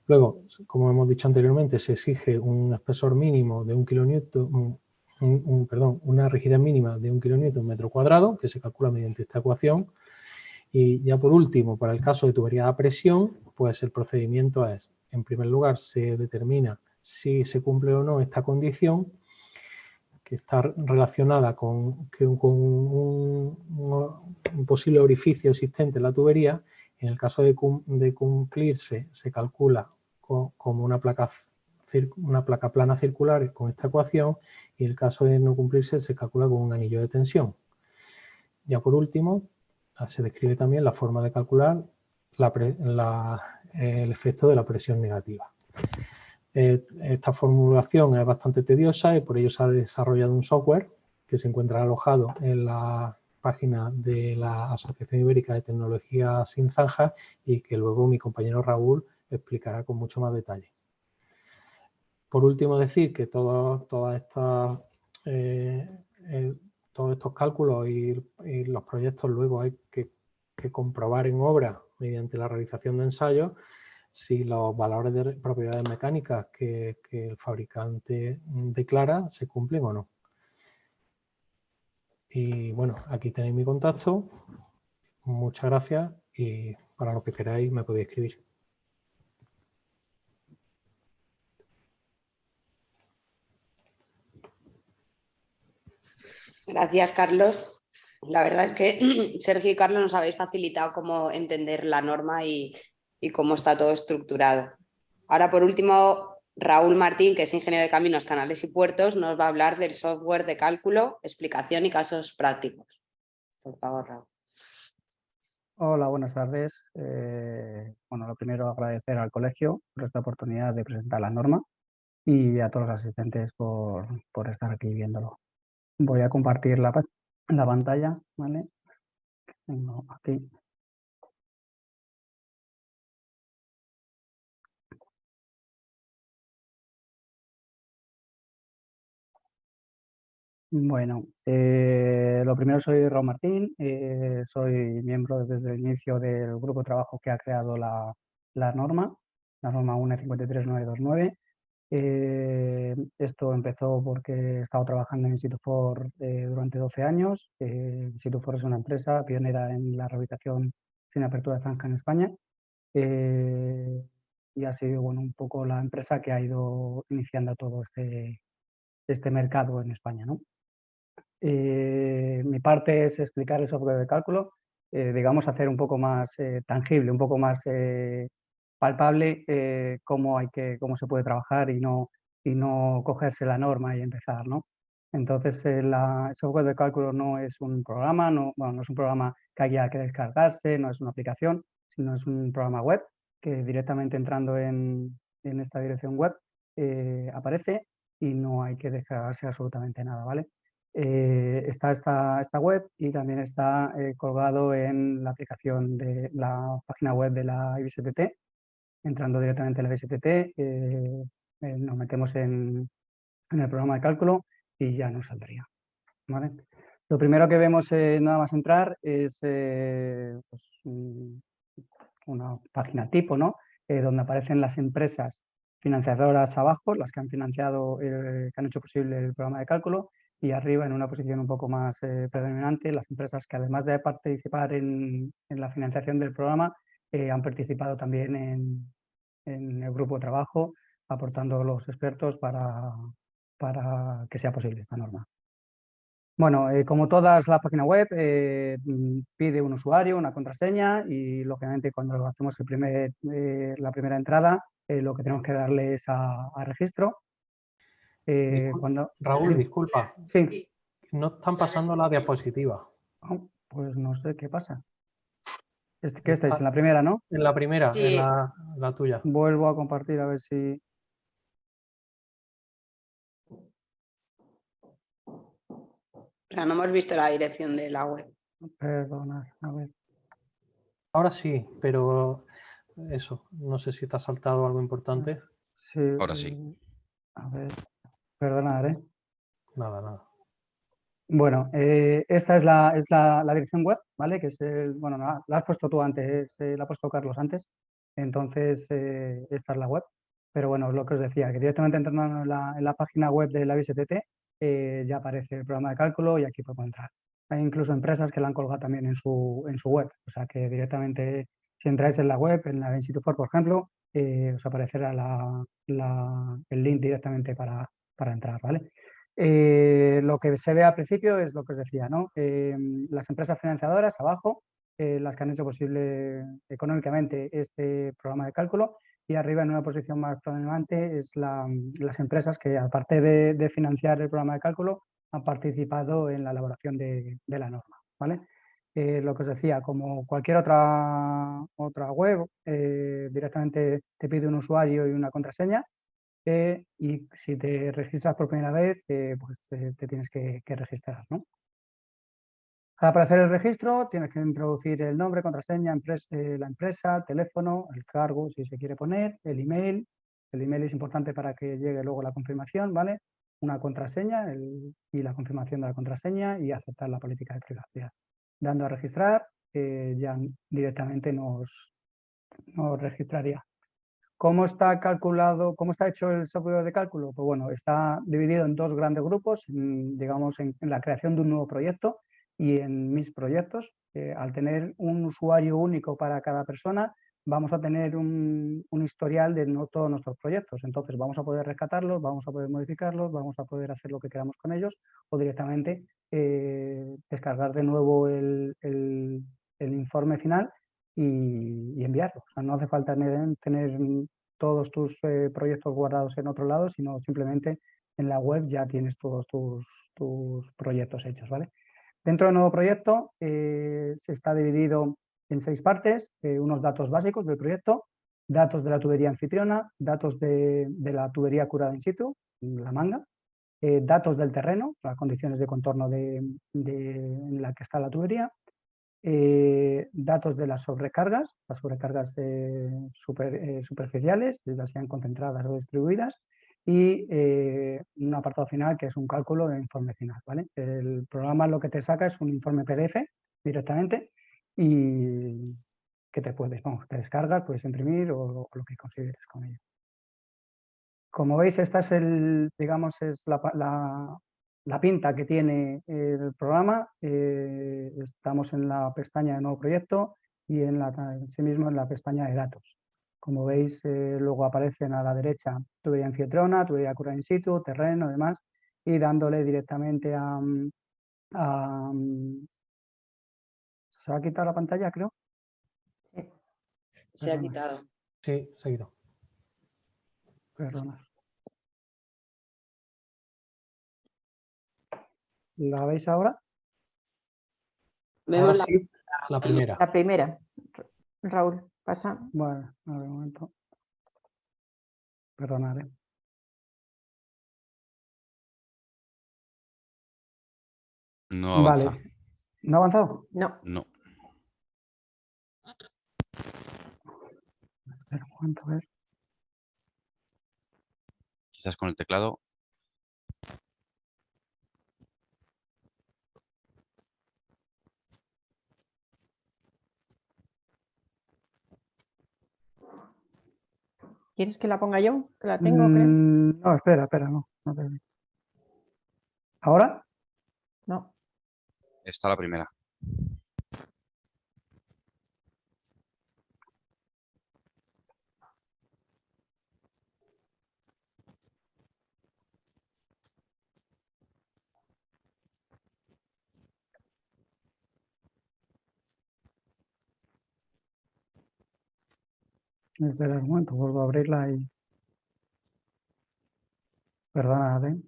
Luego, como hemos dicho anteriormente, se exige un espesor mínimo de 1 kilonewton, una rigidez mínima de 1 kilonewton metro cuadrado, que se calcula mediante esta ecuación. Y ya por último, para el caso de tubería a presión, pues el procedimiento es, en primer lugar, se determina si se cumple o no esta condición, que está relacionada con un posible orificio existente en la tubería. En el caso de cumplirse, se calcula como una placa plana circular con esta ecuación, y en el caso de no cumplirse, se calcula con un anillo de tensión. Ya por último, se describe también la forma de calcular el efecto de la presión negativa. Esta formulación es bastante tediosa y por ello se ha desarrollado un software que se encuentra alojado en la página de la Asociación Ibérica de Tecnología Sin Zanjas y que luego mi compañero Raúl explicará con mucho más detalle. Por último, decir que todos estos cálculos y los proyectos luego hay que comprobar en obra mediante la realización de ensayos si los valores de propiedades mecánicas que el fabricante declara se cumplen o no. Y bueno, aquí tenéis mi contacto. Muchas gracias y para lo que queráis me podéis escribir. Gracias, Carlos. La verdad es que Sergio y Carlos nos habéis facilitado cómo entender la norma y cómo está todo estructurado. Ahora, por último, Raúl Martín, que es ingeniero de caminos, canales y puertos, nos va a hablar del software de cálculo, explicación y casos prácticos. Por favor, Raúl. Hola, buenas tardes. Bueno, lo primero agradecer al colegio por esta oportunidad de presentar la norma y a todos los asistentes por estar aquí viéndolo. Voy a compartir la pantalla, ¿vale? Tengo aquí. Bueno, lo primero soy Raúl Martín, soy miembro desde el inicio del grupo de trabajo que ha creado la norma UNE 53929. Esto empezó porque he estado trabajando en Institufor durante 12 años. Institufor es una empresa pionera en la rehabilitación sin apertura de zanja en España. Y ha sido bueno, un poco la empresa que ha ido iniciando todo este mercado en España, ¿no? Mi parte es explicar el software de cálculo, digamos hacer un poco más tangible, un poco más palpable cómo se puede trabajar y no cogerse la norma y empezar, ¿no? Entonces el software de cálculo no es un programa, no es un programa que haya que descargarse, no es una aplicación, sino es un programa web que directamente entrando en esta dirección web aparece y no hay que descargarse absolutamente nada, ¿vale? Está esta web y también está colgado en la aplicación de la página web de la IBSTT. Entrando directamente en la IBSTT, nos metemos en el programa de cálculo y ya nos saldría, ¿vale? Lo primero que vemos nada más entrar es pues, una página tipo, ¿no? Donde aparecen las empresas financiadoras abajo, las que han financiado, que han hecho posible el programa de cálculo, y arriba, en una posición un poco más predominante, las empresas que además de participar en la financiación del programa, han participado también en el grupo de trabajo, aportando los expertos para que sea posible esta norma. Bueno, como todas las páginas web, pide un usuario, una contraseña y, lógicamente, cuando hacemos la primera entrada, lo que tenemos que darle es a registro. Raúl, disculpa. Sí. No están pasando la diapositiva. Oh, pues no sé qué pasa. ¿Qué estáis? En la primera, ¿no? En la primera, Sí. en la tuya. Vuelvo a compartir a ver si... O sea, no hemos visto la dirección de la web. Perdonad, a ver. Ahora sí, pero eso, no sé si te ha saltado algo importante. Sí. Ahora sí. A ver, perdonad, ¿eh? Nada, nada. Bueno, esta es la dirección web, ¿vale? Que es bueno, la has puesto tú antes, la ha puesto Carlos antes, entonces esta es la web. Pero bueno, es lo que os decía, que directamente entrando en la página web de la BSTT ya aparece el programa de cálculo y aquí podemos entrar. Hay incluso empresas que la han colgado también en su web, o sea que directamente si entráis en la web, en la de Instituto For, por ejemplo, os aparecerá el link directamente para entrar, ¿vale? Lo que se ve al principio es lo que os decía, ¿no? Las empresas financiadoras abajo, las que han hecho posible económicamente este programa de cálculo, y arriba en una posición más predominante es las empresas que, aparte de financiar el programa de cálculo, han participado en la elaboración de la norma, ¿vale? Lo que os decía, como cualquier otra web, directamente te pide un usuario y una contraseña. Y si te registras por primera vez, pues te tienes que registrar, ¿no? Para hacer el registro tienes que introducir el nombre, contraseña, la empresa, teléfono, el cargo si se quiere poner, el email. El email es importante para que llegue luego la confirmación, ¿vale? Una contraseña y la confirmación de la contraseña y aceptar la política de privacidad. Dando a registrar, ya directamente nos registraría. ¿Cómo está calculado, cómo está hecho el software de cálculo? Pues bueno, está dividido en dos grandes grupos, digamos, en la creación de un nuevo proyecto y en mis proyectos. Al tener un usuario único para cada persona, vamos a tener un historial de todos nuestros proyectos. Entonces vamos a poder rescatarlos, vamos a poder modificarlos, vamos a poder hacer lo que queramos con ellos o directamente descargar de nuevo el informe final y enviarlo. O sea, no hace falta tener todos tus proyectos guardados en otro lado, sino simplemente en la web ya tienes todos tus proyectos hechos, ¿vale? Dentro del nuevo proyecto se está dividido en 6 partes, unos datos básicos del proyecto, datos de la tubería anfitriona, datos de la tubería curada in situ, la manga, datos del terreno, las condiciones de contorno en la que está la tubería, datos de las sobrecargas superficiales, ya sean concentradas o distribuidas, y un apartado final que es un cálculo de informe final, ¿vale? El programa lo que te saca es un informe PDF directamente y que te descargas, puedes imprimir o lo que consideres con ello. Como veis, esta es digamos, es la pinta que tiene el programa. Estamos en la pestaña de nuevo proyecto y en sí mismo en la pestaña de datos. Como veis, luego aparecen a la derecha tubería anfitriona, tubería curada in situ, terreno, demás, y dándole directamente ¿se ha quitado la pantalla, creo? Sí. Se ha quitado. Sí, seguido. Perdona. ¿La veis ahora? Vemos Ahora sí, la primera. La primera. Raúl, pasa. Bueno, a ver un momento. Perdonad. No avanza. Vale. ¿No ha avanzado? No. No. Espera un momento, a ver. Quizás con el teclado. ¿Quieres que la ponga yo? Que la tengo, ¿crees? No, espera, no. ¿Ahora? No. Está la primera. Espera un momento, vuelvo a abrirla y... Perdonad, ¿eh?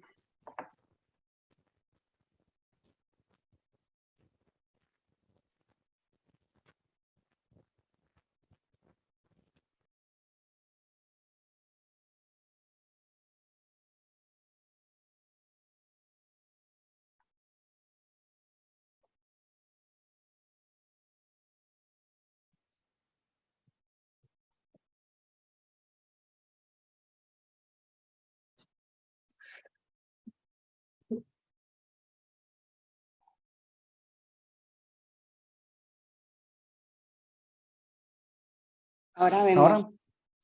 Ahora vemos. ¿Ahora?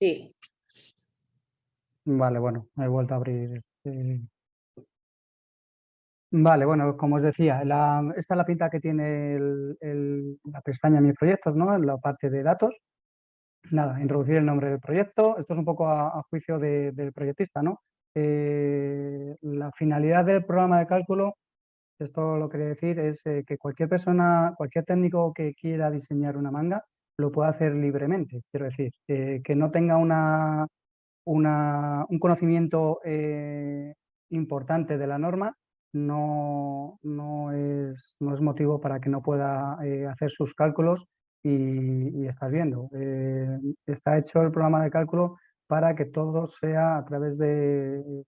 Sí. Vale, bueno, he vuelto a abrir. Vale, bueno, como os decía, esta es la pinta que tiene la pestaña Mis proyectos, ¿no? En la parte de datos. Nada, introducir el nombre del proyecto. Esto es un poco a juicio del proyectista, ¿no? La finalidad del programa de cálculo, esto lo que quiere decir es que cualquier persona, cualquier técnico que quiera diseñar una manga, lo puede hacer libremente. Quiero decir, que no tenga un conocimiento importante de la norma no es motivo para que no pueda hacer sus cálculos y estás viendo. Está hecho el programa de cálculo para que todo sea a través de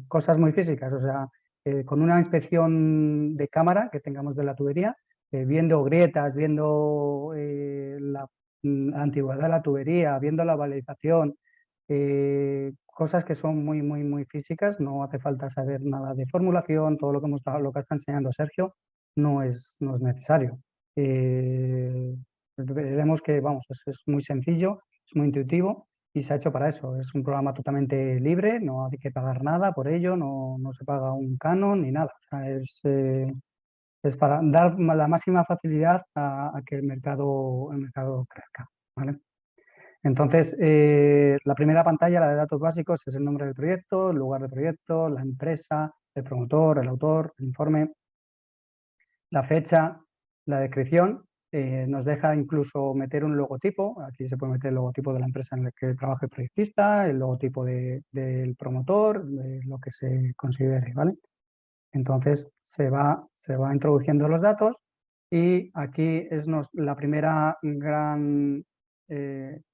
cosas muy físicas, o sea, con una inspección de cámara que tengamos de la tubería, viendo grietas, viendo la antigüedad de la tubería, viendo la validación, cosas que son muy físicas, no hace falta saber nada de formulación, todo lo que está enseñando Sergio no es necesario. Veremos que, vamos, es muy sencillo, es muy intuitivo y se ha hecho para eso. Es un programa totalmente libre, no hay que pagar nada por ello, no se paga un canon ni nada. O sea, es para dar la máxima facilidad a que el mercado crezca, ¿vale? Entonces, la primera pantalla, la de datos básicos, es el nombre del proyecto, el lugar del proyecto, la empresa, el promotor, el autor, el informe, la fecha, la descripción. Nos deja incluso meter un logotipo. Aquí se puede meter el logotipo de la empresa en la que trabaja el proyectista, el logotipo del promotor, de lo que se considere, ¿vale? Entonces se va introduciendo los datos y aquí es la primera gran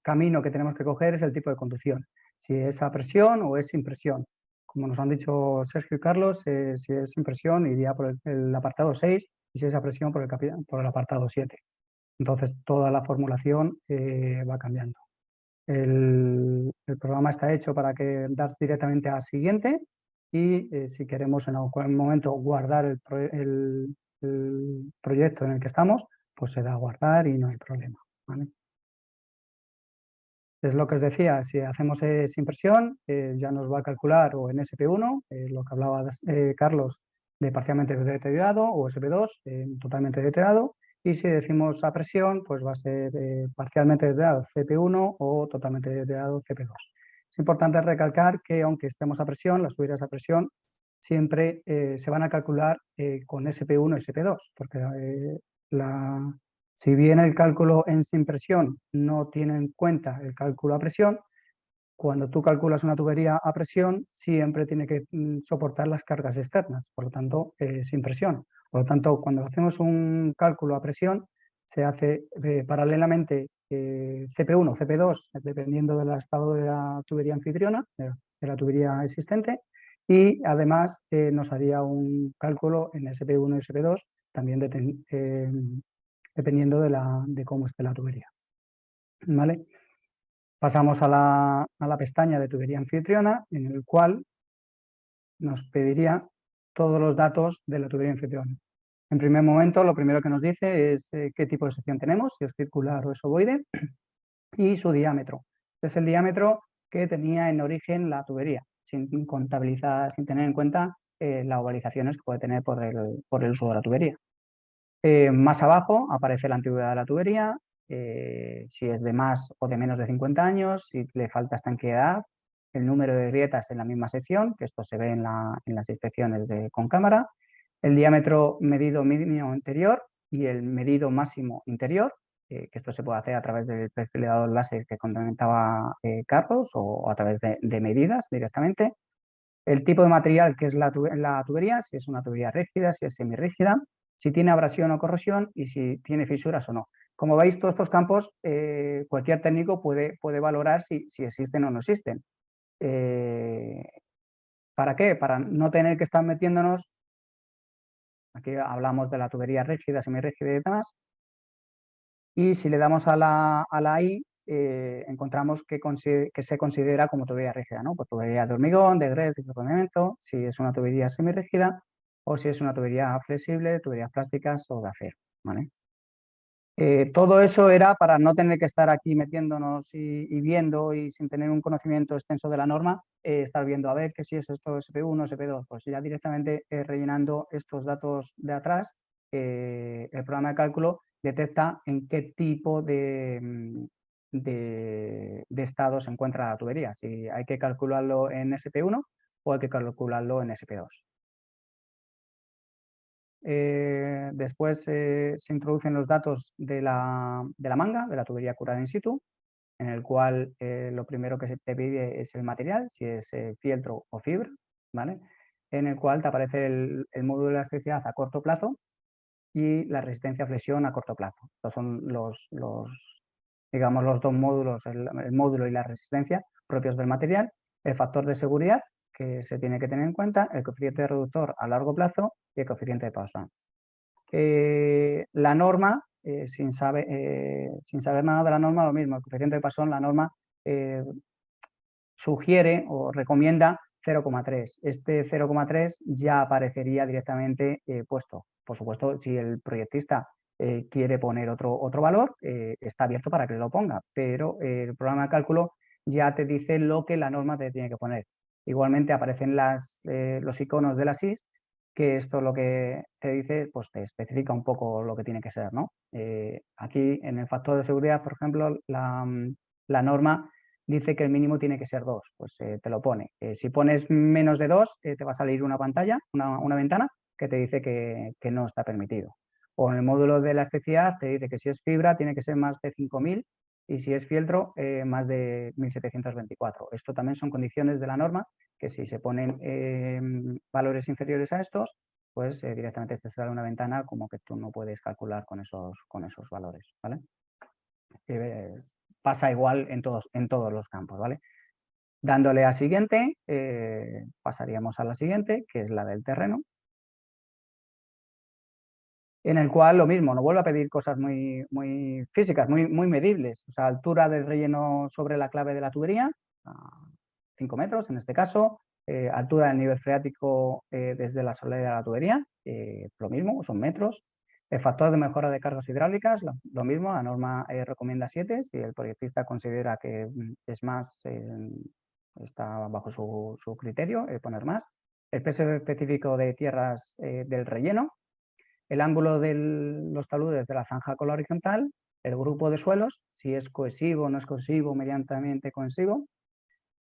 camino que tenemos que coger es el tipo de conducción. Si es a presión o es sin presión. Como nos han dicho Sergio y Carlos, si es sin presión iría por el apartado 6 y si es a presión por el apartado 7. Entonces toda la formulación va cambiando. El programa está hecho para dar directamente a siguiente y si queremos en algún momento guardar el proyecto en el que estamos, pues se da a guardar y no hay problema, ¿vale? Es lo que os decía, si hacemos sin presión, ya nos va a calcular o en SP1, lo que hablaba Carlos, de parcialmente deteriorado, o SP2, totalmente deteriorado, y si decimos a presión, pues va a ser parcialmente deteriorado CP1 o totalmente deteriorado CP2. Es importante recalcar que aunque estemos a presión, las tuberías a presión siempre se van a calcular con SP1 y SP2, porque si bien el cálculo en sin presión no tiene en cuenta el cálculo a presión, cuando tú calculas una tubería a presión siempre tiene que soportar las cargas externas, por lo tanto sin presión. Por lo tanto, cuando hacemos un cálculo a presión se hace paralelamente CP1, CP2, dependiendo del estado de la tubería anfitriona, de la tubería existente, y además nos haría un cálculo en SP1 y SP2 también dependiendo de cómo esté la tubería, ¿vale? Pasamos a la pestaña de tubería anfitriona, en el cual nos pediría todos los datos de la tubería anfitriona. En primer momento, lo primero que nos dice es qué tipo de sección tenemos, si es circular o es ovoide, y su diámetro. Este es el diámetro que tenía en origen la tubería, sin contabilizar, sin tener en cuenta las ovalizaciones que puede tener por el uso de la tubería. Más abajo aparece la antigüedad de la tubería, si es de más o de menos de 50 años, si le falta estanqueidad, el número de grietas en la misma sección, que esto se ve en las inspecciones con cámara, el diámetro medido mínimo interior y el medido máximo interior, que esto se puede hacer a través del perfilador láser que comentaba Carlos o a través de medidas directamente. El tipo de material que es la tubería, si es una tubería rígida, si es semirrígida, si tiene abrasión o corrosión y si tiene fisuras o no. Como veis, todos estos campos, cualquier técnico puede valorar si existen o no existen. ¿Para qué? Para no tener que estar metiéndonos, aquí hablamos de la tubería rígida, semirrígida y demás, y si le damos a la I, encontramos que se considera como tubería rígida, ¿no? Pues tubería de hormigón, de grés, de funcionamiento, si es una tubería semirrígida o si es una tubería flexible, tuberías plásticas o de acero, ¿vale? Todo eso era para no tener que estar aquí metiéndonos y viendo y sin tener un conocimiento extenso de la norma, estar viendo a ver que si es esto SP1, SP2, pues ya directamente rellenando estos datos de atrás, el programa de cálculo detecta en qué tipo de estado se encuentra la tubería, si hay que calcularlo en SP1 o hay que calcularlo en SP2. Después se introducen los datos de la manga, de la tubería curada in situ, en el cual lo primero que se te pide es el material, si es fieltro o fibra, ¿vale? En el cual te aparece el módulo de elasticidad a corto plazo y la resistencia a flexión a corto plazo. Estos son digamos, los dos módulos, el módulo y la resistencia propios del material, el factor de seguridad que se tiene que tener en cuenta, el coeficiente reductor a largo plazo y el coeficiente de Poisson. La norma, sin saber nada de la norma, lo mismo, el coeficiente de Poisson, la norma sugiere o recomienda 0,3. Este 0,3 ya aparecería directamente puesto. Por supuesto, si el proyectista quiere poner otro valor, está abierto para que lo ponga, pero el programa de cálculo ya te dice lo que la norma te tiene que poner. Igualmente aparecen los iconos de la SIS, que esto lo que te dice, pues te especifica un poco lo que tiene que ser, ¿no? Aquí en el factor de seguridad, por ejemplo, la norma dice que el mínimo tiene que ser 2, pues te lo pone. Si pones menos de 2, te va a salir una pantalla, una ventana, que te dice que no está permitido. O en el módulo de elasticidad te dice que si es fibra tiene que ser más de 5000 y si es fieltro más de 1724. Esto también son condiciones de la norma que si se ponen valores inferiores a estos, pues directamente te sale una ventana como que tú no puedes calcular con esos valores, ¿vale? Pasa igual en todos los campos, ¿vale? Dándole a siguiente, pasaríamos a la siguiente, que es la del terreno, en el cual lo mismo, nos vuelve a pedir cosas muy físicas, muy medibles, o sea, altura del relleno sobre la clave de la tubería, 5 metros en este caso, altura del nivel freático desde la solera de la tubería, lo mismo, son metros. El factor de mejora de cargas hidráulicas, lo mismo, la norma recomienda 7, si el proyectista considera que es más, está bajo su criterio, poner más. El peso específico de tierras del relleno, el ángulo de los taludes de la zanja con la horizontal, el grupo de suelos, si es cohesivo, no es cohesivo, medianamente cohesivo,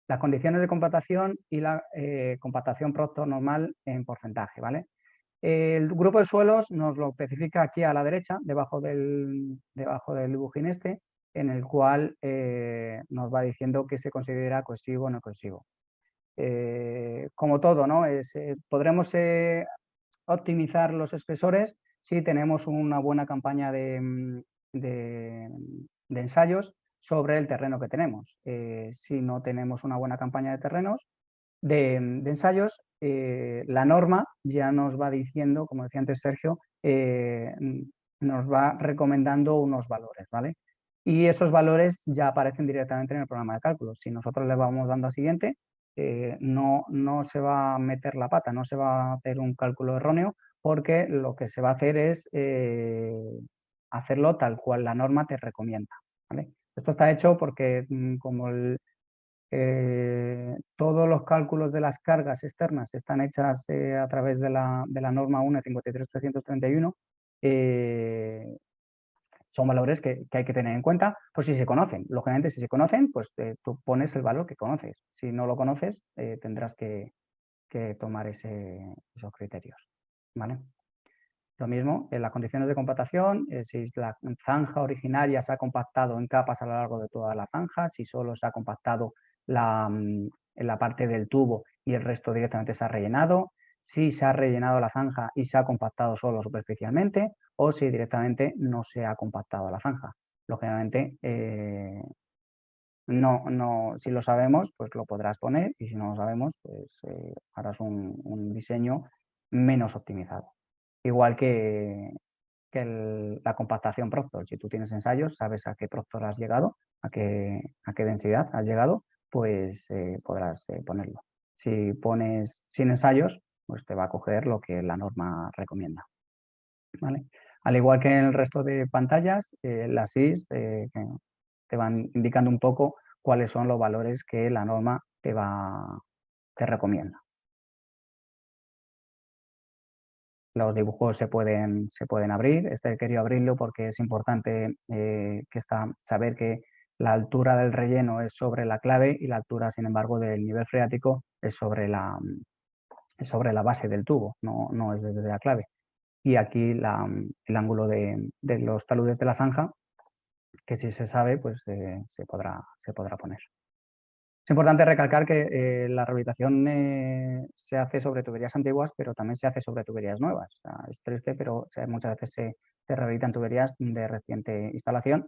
las condiciones de compactación y la compactación Proctor normal en porcentaje, ¿vale? El grupo de suelos nos lo especifica aquí a la derecha, debajo del dibujín este, en el cual nos va diciendo que se considera cohesivo o no cohesivo. Como todo, ¿no? Podremos optimizar los espesores si tenemos una buena campaña de ensayos sobre el terreno que tenemos. Si no tenemos una buena campaña de terrenos, de ensayos, la norma ya nos va diciendo, como decía antes Sergio, nos va recomendando unos valores, ¿vale? Y esos valores ya aparecen directamente en el programa de cálculo. Si nosotros le vamos dando a siguiente, no se va a meter la pata, no se va a hacer un cálculo erróneo, porque lo que se va a hacer es hacerlo tal cual la norma te recomienda, ¿vale? Esto está hecho porque como todos los cálculos de las cargas externas están hechas a través de la norma 1.53.331, son valores que hay que tener en cuenta, pues si se conocen. Lógicamente, si se conocen, pues tú pones el valor que conoces. Si no lo conoces, tendrás que tomar esos criterios, ¿vale? Lo mismo, en las condiciones de compactación, si la zanja originaria se ha compactado en capas a lo largo de toda la zanja, si solo se ha compactado en la parte del tubo y el resto directamente se ha rellenado, si se ha rellenado la zanja y se ha compactado solo superficialmente o si directamente no se ha compactado la zanja. Lógicamente, si lo sabemos, pues lo podrás poner y si no lo sabemos, pues harás un diseño menos optimizado. Igual que la compactación Proctor. Si tú tienes ensayos, sabes a qué Proctor has llegado, a qué densidad has llegado, pues podrás ponerlo. Si pones sin ensayos, pues te va a coger lo que la norma recomienda, ¿vale? Al igual que en el resto de pantallas, las SIS que te van indicando un poco cuáles son los valores que la norma te recomienda. Los dibujos se pueden abrir. He querido abrirlo porque es importante saber que la altura del relleno es sobre la clave y la altura, sin embargo, del nivel freático es sobre la base del tubo, no es desde la clave. Y aquí el ángulo de los taludes de la zanja, que si se sabe, pues se podrá poner. Es importante recalcar que la rehabilitación se hace sobre tuberías antiguas, pero también se hace sobre tuberías nuevas. O sea, es triste, pero muchas veces se rehabilitan tuberías de reciente instalación,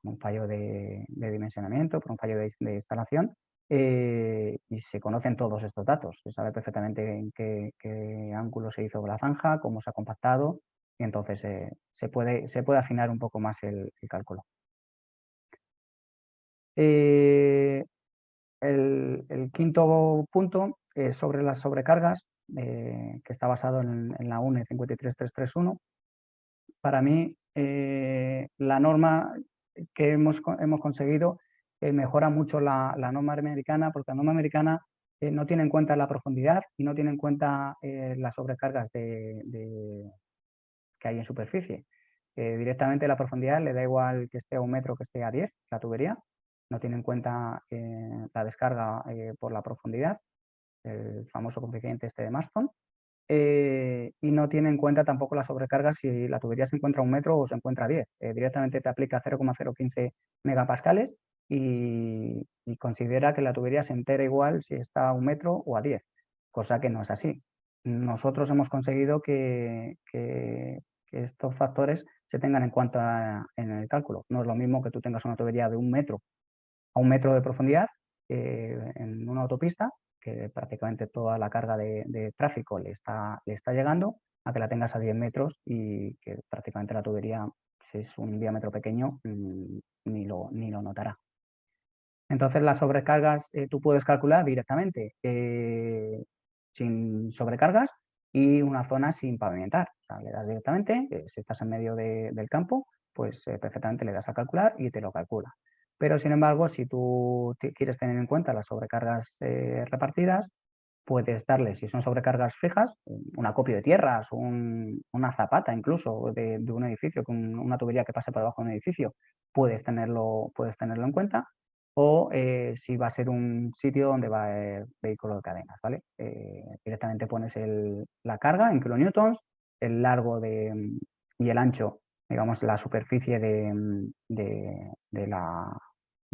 por un fallo de dimensionamiento, por un fallo de instalación, y se conocen todos estos datos. Se sabe perfectamente en qué ángulo se hizo la zanja, cómo se ha compactado, y entonces se puede afinar un poco más el cálculo. El quinto punto es sobre las sobrecargas, que está basado en la UNE 53331. Para mí, la norma que hemos conseguido mejora mucho la norma americana, porque la norma americana no tiene en cuenta la profundidad y no tiene en cuenta las sobrecargas que hay en superficie. Directamente la profundidad le da igual que esté a 1 metro que esté a 10, la tubería. No tiene en cuenta la descarga por la profundidad, el famoso coeficiente de Marston, y no tiene en cuenta tampoco la sobrecarga si la tubería se encuentra a 1 metro o se encuentra a 10. Directamente te aplica 0,015 megapascales y considera que la tubería se entera igual si está a 1 metro o a 10, cosa que no es así. Nosotros hemos conseguido que estos factores se tengan en cuenta en el cálculo. No es lo mismo que tú tengas una tubería de 1 metro a 1 metro de profundidad en una autopista, que prácticamente toda la carga de tráfico le está llegando, a que la tengas a 10 metros y que prácticamente la tubería, si es un diámetro pequeño, ni lo notará. Entonces las sobrecargas tú puedes calcular directamente sin sobrecargas y una zona sin pavimentar. O sea, le das directamente, si estás en medio del campo, pues perfectamente le das a calcular y te lo calcula. Pero sin embargo, si tú quieres tener en cuenta las sobrecargas repartidas, puedes darle, si son sobrecargas fijas, un acopio de tierras, una zapata incluso de un edificio, con una tubería que pase por debajo de un edificio, puedes tenerlo en cuenta. O si va a ser un sitio donde va a haber vehículo de cadenas, ¿vale? Directamente pones la carga en kilonewtons, el largo y el ancho, digamos, la superficie de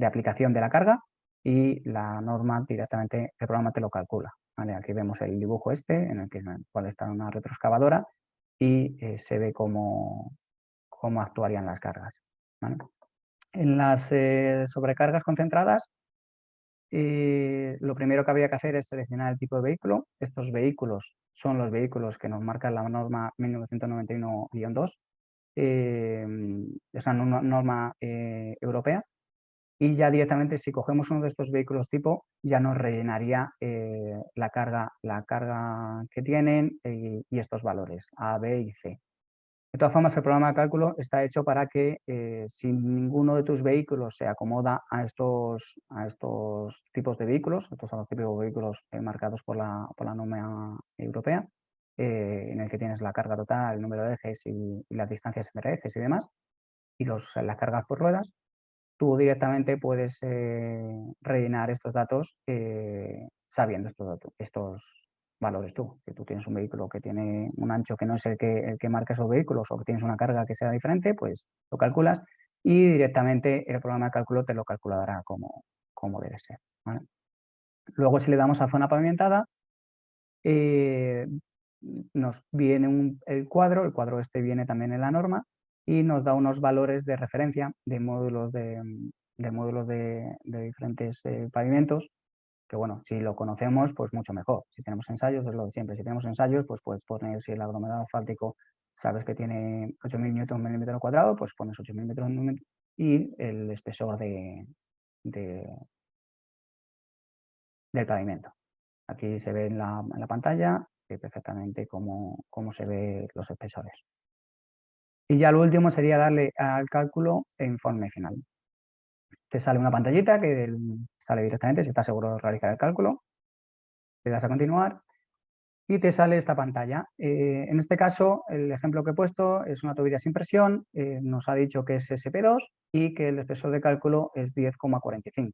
aplicación de la carga, y la norma directamente, el programa te lo calcula. ¿Vale? Aquí vemos el dibujo en el cual está una retroexcavadora y se ve cómo actuarían las cargas. ¿Vale? En las sobrecargas concentradas, lo primero que habría que hacer es seleccionar el tipo de vehículo. Estos vehículos son los vehículos que nos marca la norma 1991-2, es una norma europea. Y ya directamente, si cogemos uno de estos vehículos tipo, ya nos rellenaría la carga que tienen y estos valores, A, B y C. De todas formas, el programa de cálculo está hecho para que si ninguno de tus vehículos se acomoda a estos tipos de vehículos, estos son los típicos vehículos marcados por la norma europea, en el que tienes la carga total, el número de ejes y las distancias entre ejes y demás, y las cargas por ruedas, tú directamente puedes rellenar estos datos sabiendo estos valores tú. Si tú tienes un vehículo que tiene un ancho que no es el que marca esos vehículos, o que tienes una carga que sea diferente, pues lo calculas y directamente el programa de cálculo te lo calculará como debe ser. ¿Vale? Luego, si le damos a zona pavimentada, nos viene el cuadro este viene también en la norma y nos da unos valores de referencia de módulos de diferentes pavimentos, que bueno, si lo conocemos, pues mucho mejor. Si tenemos ensayos, es lo de siempre. Si tenemos ensayos, pues puedes poner, si el aglomerado asfáltico sabes que tiene 8.000 newtons milímetro cuadrado, pues pones 8.000 metros y el espesor del pavimento. Aquí se ve en la pantalla perfectamente cómo se ven los espesores. Y ya lo último sería darle al cálculo e informe final. Te sale una pantallita que sale directamente si estás seguro de realizar el cálculo. Le das a continuar y te sale esta pantalla. En este caso, el ejemplo que he puesto es una tubería sin presión, nos ha dicho que es SP2 y que el espesor de cálculo es 10,45.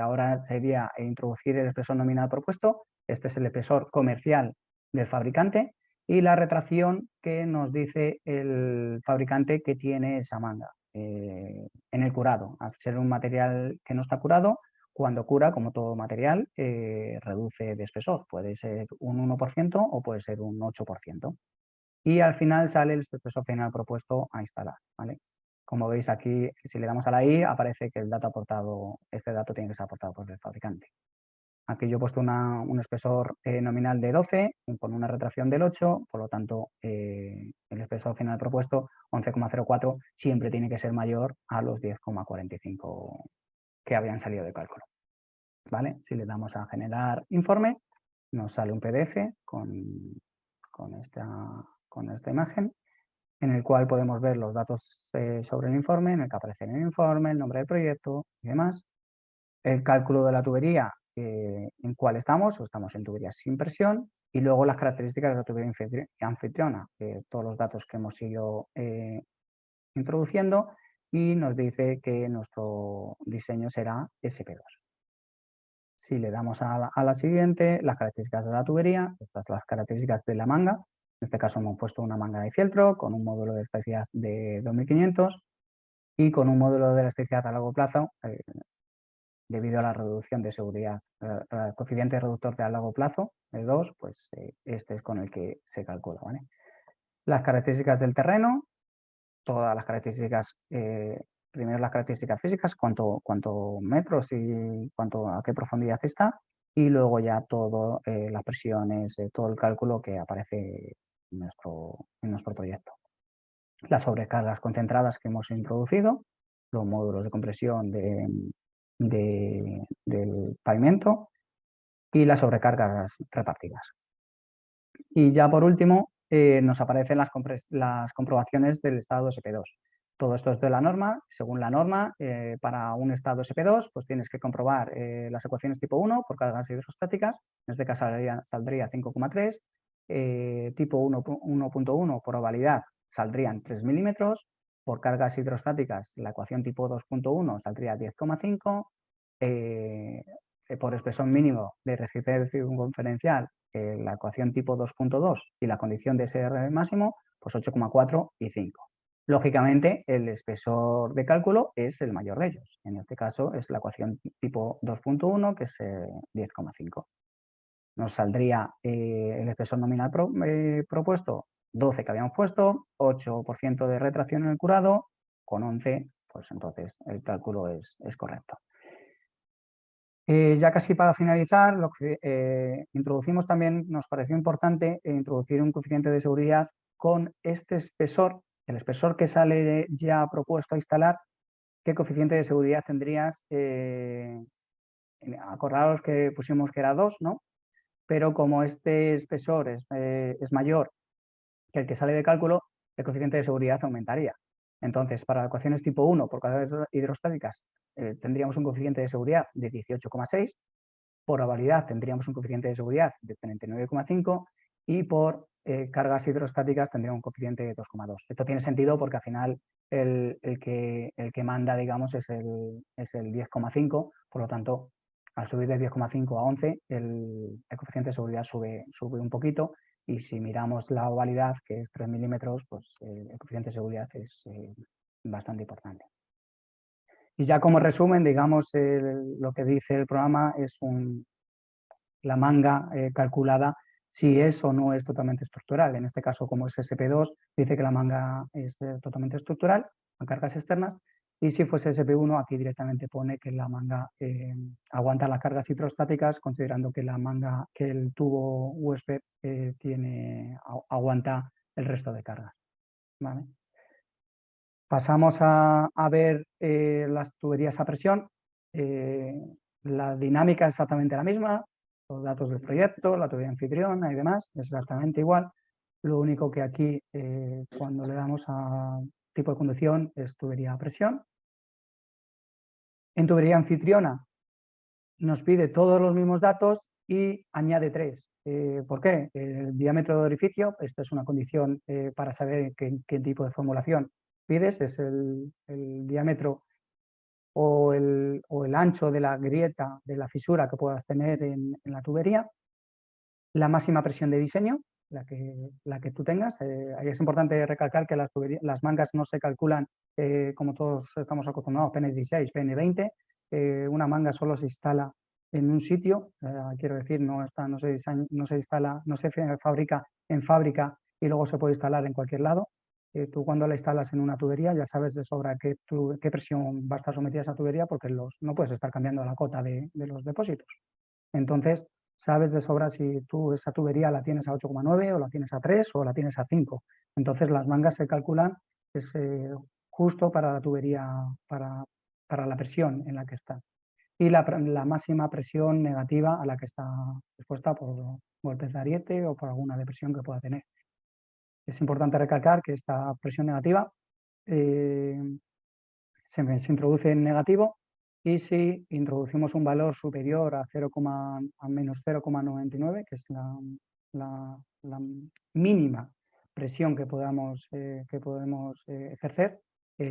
Ahora sería introducir el espesor nominal propuesto. Este es el espesor comercial del fabricante y la retracción que nos dice el fabricante que tiene esa manga en el curado. Al ser un material que no está curado, cuando cura, como todo material, reduce de espesor. Puede ser un 1% o puede ser un 8%. Y al final sale el espesor final propuesto a instalar, ¿vale? Como veis aquí, si le damos a la I, aparece que el dato aportado, este dato tiene que ser aportado por el fabricante. Aquí yo he puesto un espesor nominal de 12 con una retracción del 8, por lo tanto el espesor final propuesto 11,04 siempre tiene que ser mayor a los 10,45 que habían salido de cálculo. ¿Vale? Si le damos a generar informe, nos sale un PDF con esta imagen, en el cual podemos ver los datos sobre el informe, en el que aparece el informe, el nombre del proyecto y demás, el cálculo de la tubería, en cuál estamos, o estamos en tuberías sin presión, y luego las características de la tubería anfitriona, todos los datos que hemos ido introduciendo, y nos dice que nuestro diseño será SP2. Si le damos a la siguiente, las características de la tubería, estas son las características de la manga. En este caso hemos puesto una manga de fieltro con un módulo de elasticidad de 2500 y con un módulo de elasticidad a largo plazo, debido a la reducción de seguridad, el coeficiente reductor de a largo plazo de 2, pues este es con el que se calcula, ¿vale? Las características del terreno, todas las características, primero las características físicas, cuánto metros y a qué profundidad está, y luego ya todo, las presiones, todo el cálculo que aparece en nuestro proyecto. Las sobrecargas concentradas que hemos introducido, los módulos de compresión del pavimento y las sobrecargas repartidas. Y ya por último nos aparecen las comprobaciones del estado SP2. Todo esto es de la norma. Según la norma, para un estado SP2 pues tienes que comprobar las ecuaciones tipo 1 por cargas hidrostáticas, en este caso saldría 5,3, tipo 1.1 por ovalidad saldrían 3 milímetros, por cargas hidrostáticas la ecuación tipo 2.1 saldría 10,5, por espesor mínimo de rigidez circunferencial la ecuación tipo 2.2 y la condición de SR máximo, pues 8,4 y 5. Lógicamente, el espesor de cálculo es el mayor de ellos. En este caso es la ecuación tipo 2.1, que es 10,5. Nos saldría el espesor nominal propuesto, 12 que habíamos puesto, 8% de retracción en el curado, con 11, pues entonces el cálculo es correcto. Ya casi para finalizar, lo que introducimos también, nos pareció importante introducir un coeficiente de seguridad con este espesor, el espesor que sale ya propuesto a instalar. ¿Qué coeficiente de seguridad tendrías? Acordaos que pusimos que era 2, ¿no? Pero como este espesor es mayor que el que sale de cálculo, el coeficiente de seguridad aumentaría. Entonces, para ecuaciones tipo 1 por cargas hidrostáticas tendríamos un coeficiente de seguridad de 18,6, por ovalidad tendríamos un coeficiente de seguridad de 39,5 y por cargas hidrostáticas tendríamos un coeficiente de 2,2. Esto tiene sentido porque al final el que manda, digamos, es el 10,5, por lo tanto, al subir de 10,5 a 11, el coeficiente de seguridad sube un poquito. Y si miramos la ovalidad, que es 3 milímetros, pues el coeficiente de seguridad es bastante importante. Y ya como resumen, digamos, lo que dice el programa es la manga calculada si es o no es totalmente estructural. En este caso, como es SP2, dice que la manga es totalmente estructural, con cargas externas, y si fuese SP1, aquí directamente pone que la manga aguanta las cargas hidrostáticas, considerando que que el tubo USB aguanta el resto de cargas. ¿Vale? Pasamos a ver las tuberías a presión. La dinámica es exactamente la misma, los datos del proyecto, la tubería anfitriona y demás, es exactamente igual. Lo único que aquí, cuando le damos a tipo de conducción, es tubería a presión. En tubería anfitriona nos pide todos los mismos datos y añade 3. ¿Por qué? El diámetro de orificio, esta es una condición para saber qué tipo de formulación pides, es el diámetro o el ancho de la grieta, de la fisura que puedas tener en la tubería. La máxima presión de diseño, la que tú tengas. Ahí es importante recalcar que las mangas no se calculan como todos estamos acostumbrados, PN16, PN20. Una manga solo se instala en un sitio, quiero decir, no se instala, no se fabrica en fábrica y luego se puede instalar en cualquier lado. Tú cuando la instalas en una tubería ya sabes de sobra qué presión va a estar sometida a esa tubería, porque no puedes estar cambiando la cota de los depósitos. Entonces, sabes de sobra si tú esa tubería la tienes a 8,9 o la tienes a 3 o la tienes a 5. Entonces, las mangas se calculan justo para la tubería, para la presión en la que está. Y la máxima presión negativa a la que está expuesta por golpes de ariete o por alguna depresión que pueda tener. Es importante recalcar que esta presión negativa se introduce en negativo, y si introducimos un valor superior a menos 0,99, que es la mínima presión que podemos ejercer,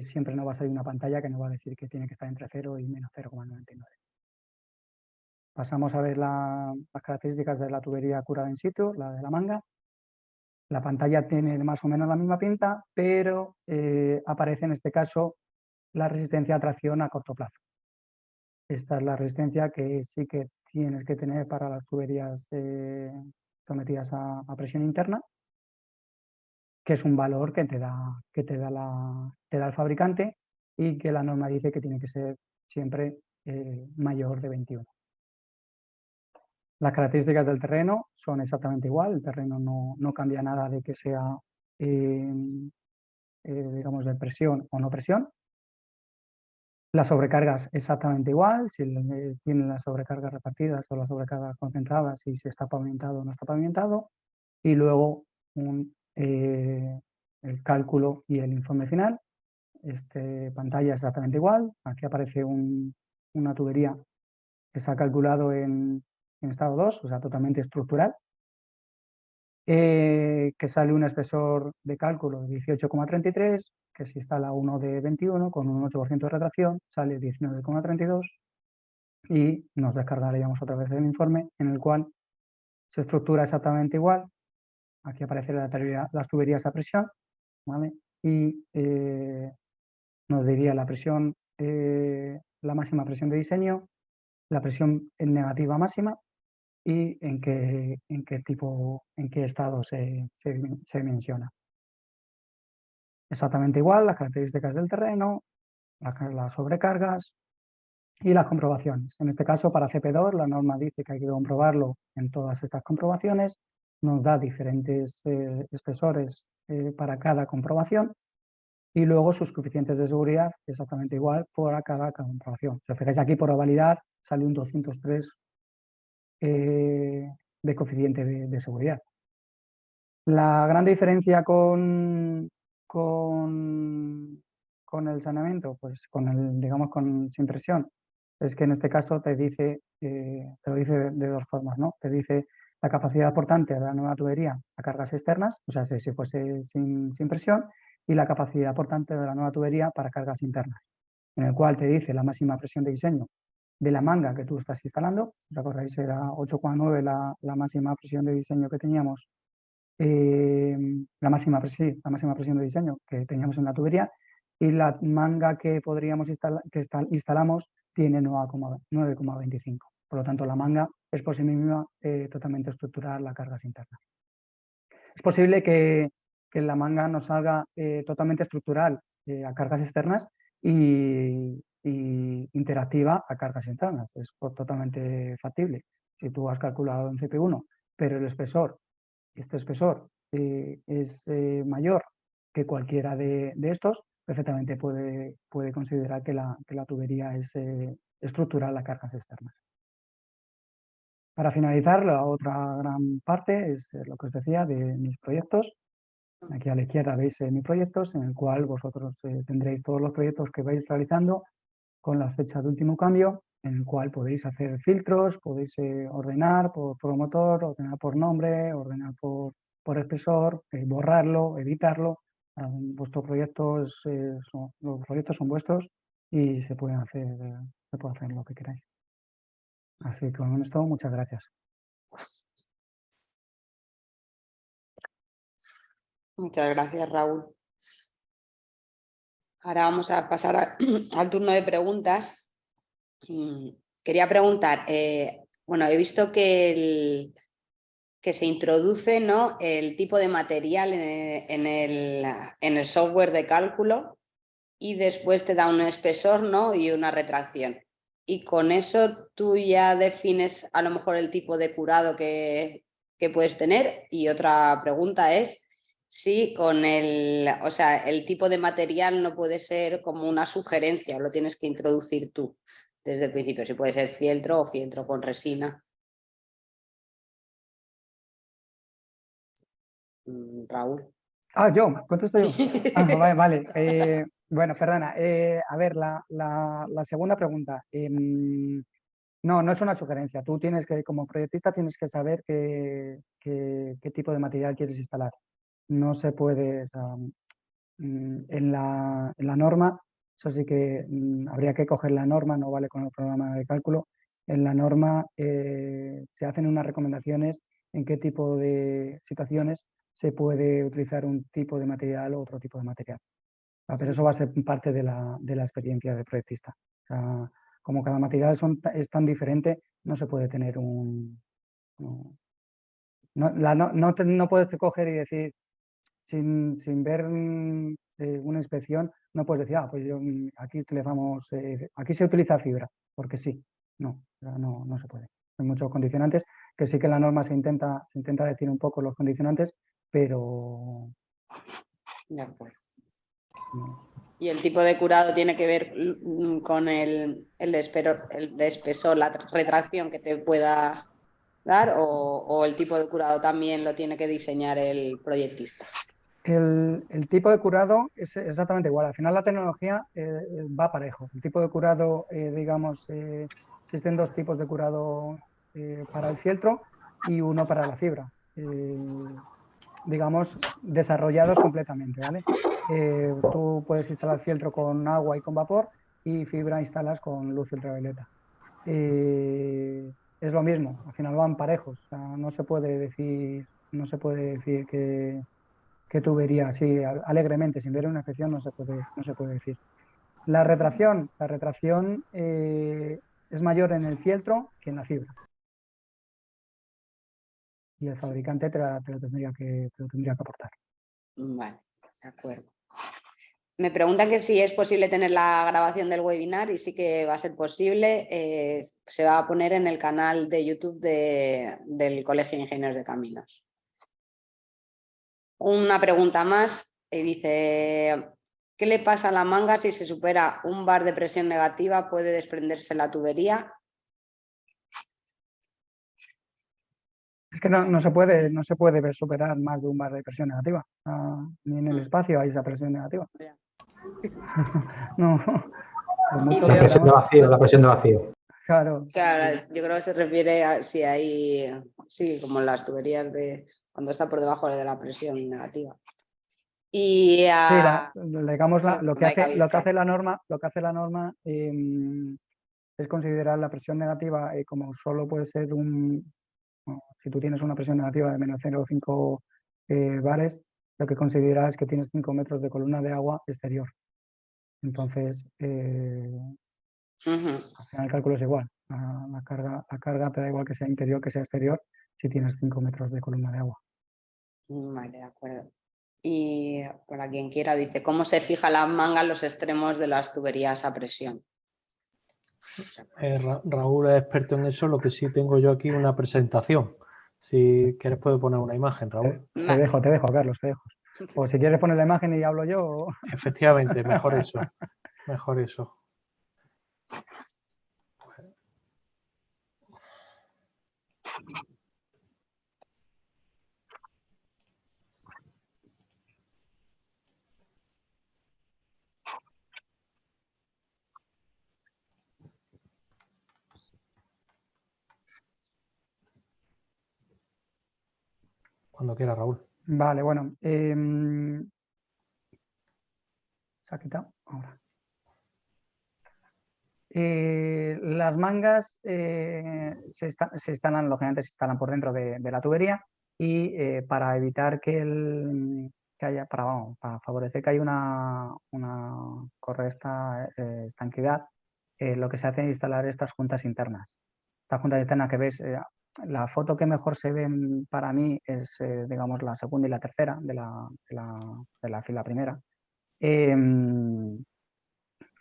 siempre nos va a salir una pantalla que nos va a decir que tiene que estar entre 0 y menos 0,99. Pasamos a ver las características de la tubería curada in situ, la de la manga. La pantalla tiene más o menos la misma pinta, pero aparece en este caso la resistencia a tracción a corto plazo. Esta es la resistencia que sí que tienes que tener para las tuberías sometidas a presión interna, que es un valor que te da el fabricante, y que la norma dice que tiene que ser siempre mayor de 21. Las características del terreno son exactamente igual, el terreno no cambia nada de que sea digamos de presión o no presión. Las sobrecargas exactamente igual, si tienen las sobrecargas repartidas o las sobrecargas concentradas, si se está pavimentado o no está pavimentado. Y luego el cálculo y el informe final. Pantalla exactamente igual. Aquí aparece una tubería que se ha calculado en estado 2, o sea, totalmente estructural. Que sale un espesor de cálculo de 18,33, que se instala uno de 21 con un 8% de retracción, sale 19,32, y nos descargaríamos otra vez el informe en el cual se estructura exactamente igual. Aquí aparecen las tuberías a presión, ¿vale? Y nos diría la presión, la máxima presión de diseño, la presión en negativa máxima, y en qué estado se menciona. Exactamente igual, las características del terreno, las sobrecargas y las comprobaciones. En este caso, para CP2, la norma dice que hay que comprobarlo en todas estas comprobaciones, nos da diferentes espesores para cada comprobación, y luego sus coeficientes de seguridad exactamente igual para cada comprobación. Si os fijáis aquí, por ovalidad sale un 203 de coeficiente de seguridad. La gran diferencia con el saneamiento, pues sin presión, es que en este caso te lo dice de dos formas, ¿no? Te dice la capacidad aportante de la nueva tubería a cargas externas, o sea, si fuese sin presión, y la capacidad aportante de la nueva tubería para cargas internas, en el cual te dice la máxima presión de diseño de la manga que tú estás instalando. Si recordáis, era 8,9 la máxima presión de diseño que teníamos, la máxima presión de diseño que teníamos en la tubería, y la manga que instalamos tiene 9,25. Por lo tanto, la manga es por sí misma totalmente estructural a cargas internas. Es posible que la manga nos salga totalmente estructural a cargas externas y interactiva a cargas internas. Es totalmente factible. Si tú has calculado en CP1, pero este espesor es mayor que cualquiera de estos, perfectamente puede considerar que la tubería es estructural a cargas externas. Para finalizar, la otra gran parte es lo que os decía de mis proyectos. Aquí a la izquierda veis mi proyectos, en el cual vosotros tendréis todos los proyectos que vais realizando con la fecha de último cambio, en el cual podéis hacer filtros, podéis ordenar por promotor, ordenar por nombre, ordenar por espesor, borrarlo, editarlo. Vuestros proyectos, los proyectos son vuestros y se puede hacer lo que queráis. Así que con esto, muchas gracias. Muchas gracias, Raúl. Ahora vamos a pasar al turno de preguntas. Quería preguntar, bueno, he visto que se introduce, ¿no?, el tipo de material en el software de cálculo y después te da un espesor, ¿no?, y una retracción. Y con eso tú ya defines a lo mejor el tipo de curado que puedes tener. Y otra pregunta es si con el tipo de material no puede ser como una sugerencia, lo tienes que introducir tú desde el principio, si puede ser fieltro o fieltro con resina. Raúl. Yo, contesto yo. Vale. Bueno, perdona. A ver, la segunda pregunta. No es una sugerencia. Tú tienes que, como proyectista, tienes que saber qué tipo de material quieres instalar. No se puede, en la norma, eso sí que habría que coger la norma, no vale con el programa de cálculo. En la norma se hacen unas recomendaciones en qué tipo de situaciones se puede utilizar un tipo de material o otro tipo de material. Pero eso va a ser parte de la experiencia de proyectista. O sea, como cada material es tan diferente, no se puede tener no puedes coger y decir, sin ver una inspección, no puedes decir, pues aquí utilizamos, aquí se utiliza fibra, porque sí. No se puede. Hay muchos condicionantes que sí que en la norma se intenta decir un poco los condicionantes, pero... De acuerdo. No. ¿Y el tipo de curado tiene que ver con el espesor, la retracción que te pueda dar, o el tipo de curado también lo tiene que diseñar el proyectista? El tipo de curado es exactamente igual. Al final la tecnología va parejo. El tipo de curado, digamos, existen dos tipos de curado para el fieltro y uno para la fibra, digamos, desarrollados completamente, ¿vale? Tú puedes instalar fieltro con agua y con vapor y fibra instalas con luz ultravioleta. Es lo mismo, al final van parejos. O sea, no se puede decir que tubería así alegremente, sin ver una inspección, no se puede decir. La retracción es mayor en el fieltro que en la fibra. Y el fabricante te lo tendría que aportar. Vale, de acuerdo. Me preguntan que si es posible tener la grabación del webinar, y sí que va a ser posible. Se va a poner en el canal de YouTube del Colegio de Ingenieros de Caminos. Una pregunta más, dice, ¿qué le pasa a la manga si se supera un bar de presión negativa? ¿Puede desprenderse la tubería? Es que no se puede superar más de un bar de presión negativa. Ni en el espacio hay esa presión negativa. No. La presión de vacío, la presión de vacío. Claro. Yo creo que se refiere a si hay, sí, como las tuberías de cuando está por debajo de la presión negativa. Y digamos, lo que hace la norma es considerar la presión negativa como solo puede ser si tú tienes una presión negativa de menos 0,5 bares, lo que considera es que tienes 5 metros de columna de agua exterior. Entonces, al final el cálculo es igual. La carga te da igual que sea interior que sea exterior si tienes 5 metros de columna de agua. Vale, de acuerdo. Y para quien quiera dice, ¿cómo se fija la manga en los extremos de las tuberías a presión? Raúl es experto en eso, lo que sí tengo yo aquí una presentación. Si quieres puedo poner una imagen, Raúl. Te dejo, Carlos, te dejo. O si quieres poner la imagen y hablo yo. Efectivamente, mejor eso. Mejor eso. Cuando quiera, Raúl. Vale, bueno. Se ha quitado ahora. Las mangas se instalan, lógicamente se instalan por dentro de la tubería y para evitar que haya, para favorecer que haya una correcta estanquidad, lo que se hace es instalar estas juntas internas. Estas juntas internas que ves, la foto que mejor se ven para mí es, digamos, la segunda y la tercera de la fila primera.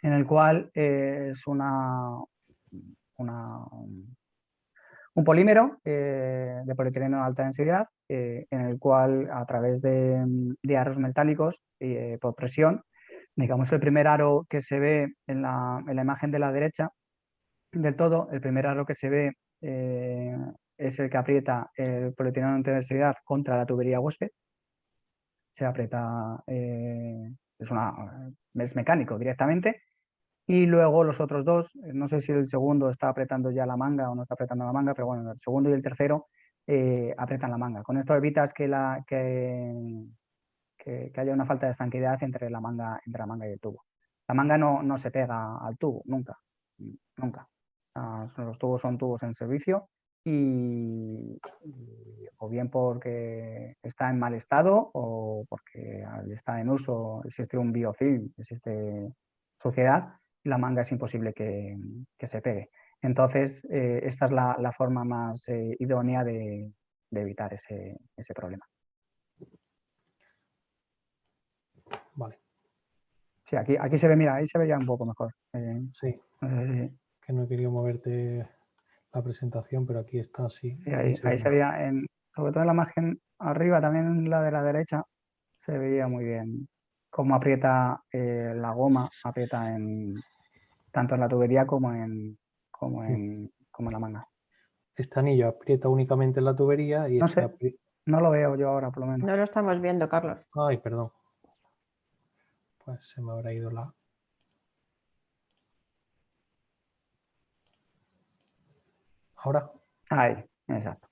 En el cual es un polímero de polietileno de alta densidad, en el cual a través de aros metálicos por presión, digamos el primer aro que se ve en la imagen de la derecha del todo, el primer aro que se ve es el que aprieta el polietileno de alta densidad contra la tubería huésped. Se aprieta, es mecánico directamente. Y luego los otros dos, no sé si el segundo está apretando ya la manga o no está apretando la manga, pero bueno, el segundo y el tercero apretan la manga. Con esto evitas que haya una falta de estanquidad entre la manga y el tubo. La manga no se pega al tubo, nunca. Los tubos son tubos en servicio y o bien porque está en mal estado o porque al estar en uso existe un biofilm, existe suciedad, la manga es imposible que se pegue. Entonces, esta es la forma más idónea de evitar ese problema. Vale. Sí, aquí se ve, mira, ahí se ve ya un poco mejor. Sí. No sé si... Que no he querido moverte la presentación, pero aquí está así. Sí, ahí se veía, sobre todo en la margen arriba, también en la de la derecha, se veía muy bien cómo aprieta la goma, aprieta tanto en la tubería como en la manga. Este anillo aprieta únicamente en la tubería y No sé, no lo veo yo ahora, por lo menos. No lo estamos viendo, Carlos. Ay, perdón. Pues se me habrá ido la... ¿Ahora? Ahí, exacto.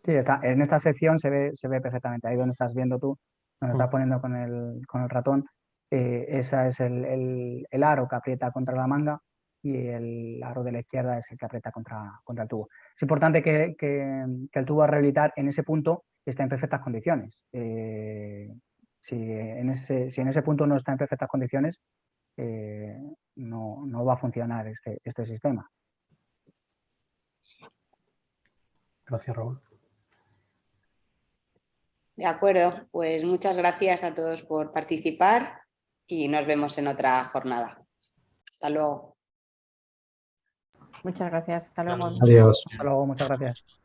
Sí, en esta sección se ve perfectamente, ahí donde estás viendo tú, donde estás poniendo con el ratón, ese es el aro que aprieta contra la manga y el aro de la izquierda es el que aprieta contra el tubo. Es importante que el tubo a rehabilitar en ese punto esté en perfectas condiciones. Si en ese punto no está en perfectas condiciones, no va a funcionar este sistema. Gracias, Raúl. De acuerdo, pues muchas gracias a todos por participar y nos vemos en otra jornada. Hasta luego. Muchas gracias. Hasta luego. Adiós. Hasta luego, muchas gracias.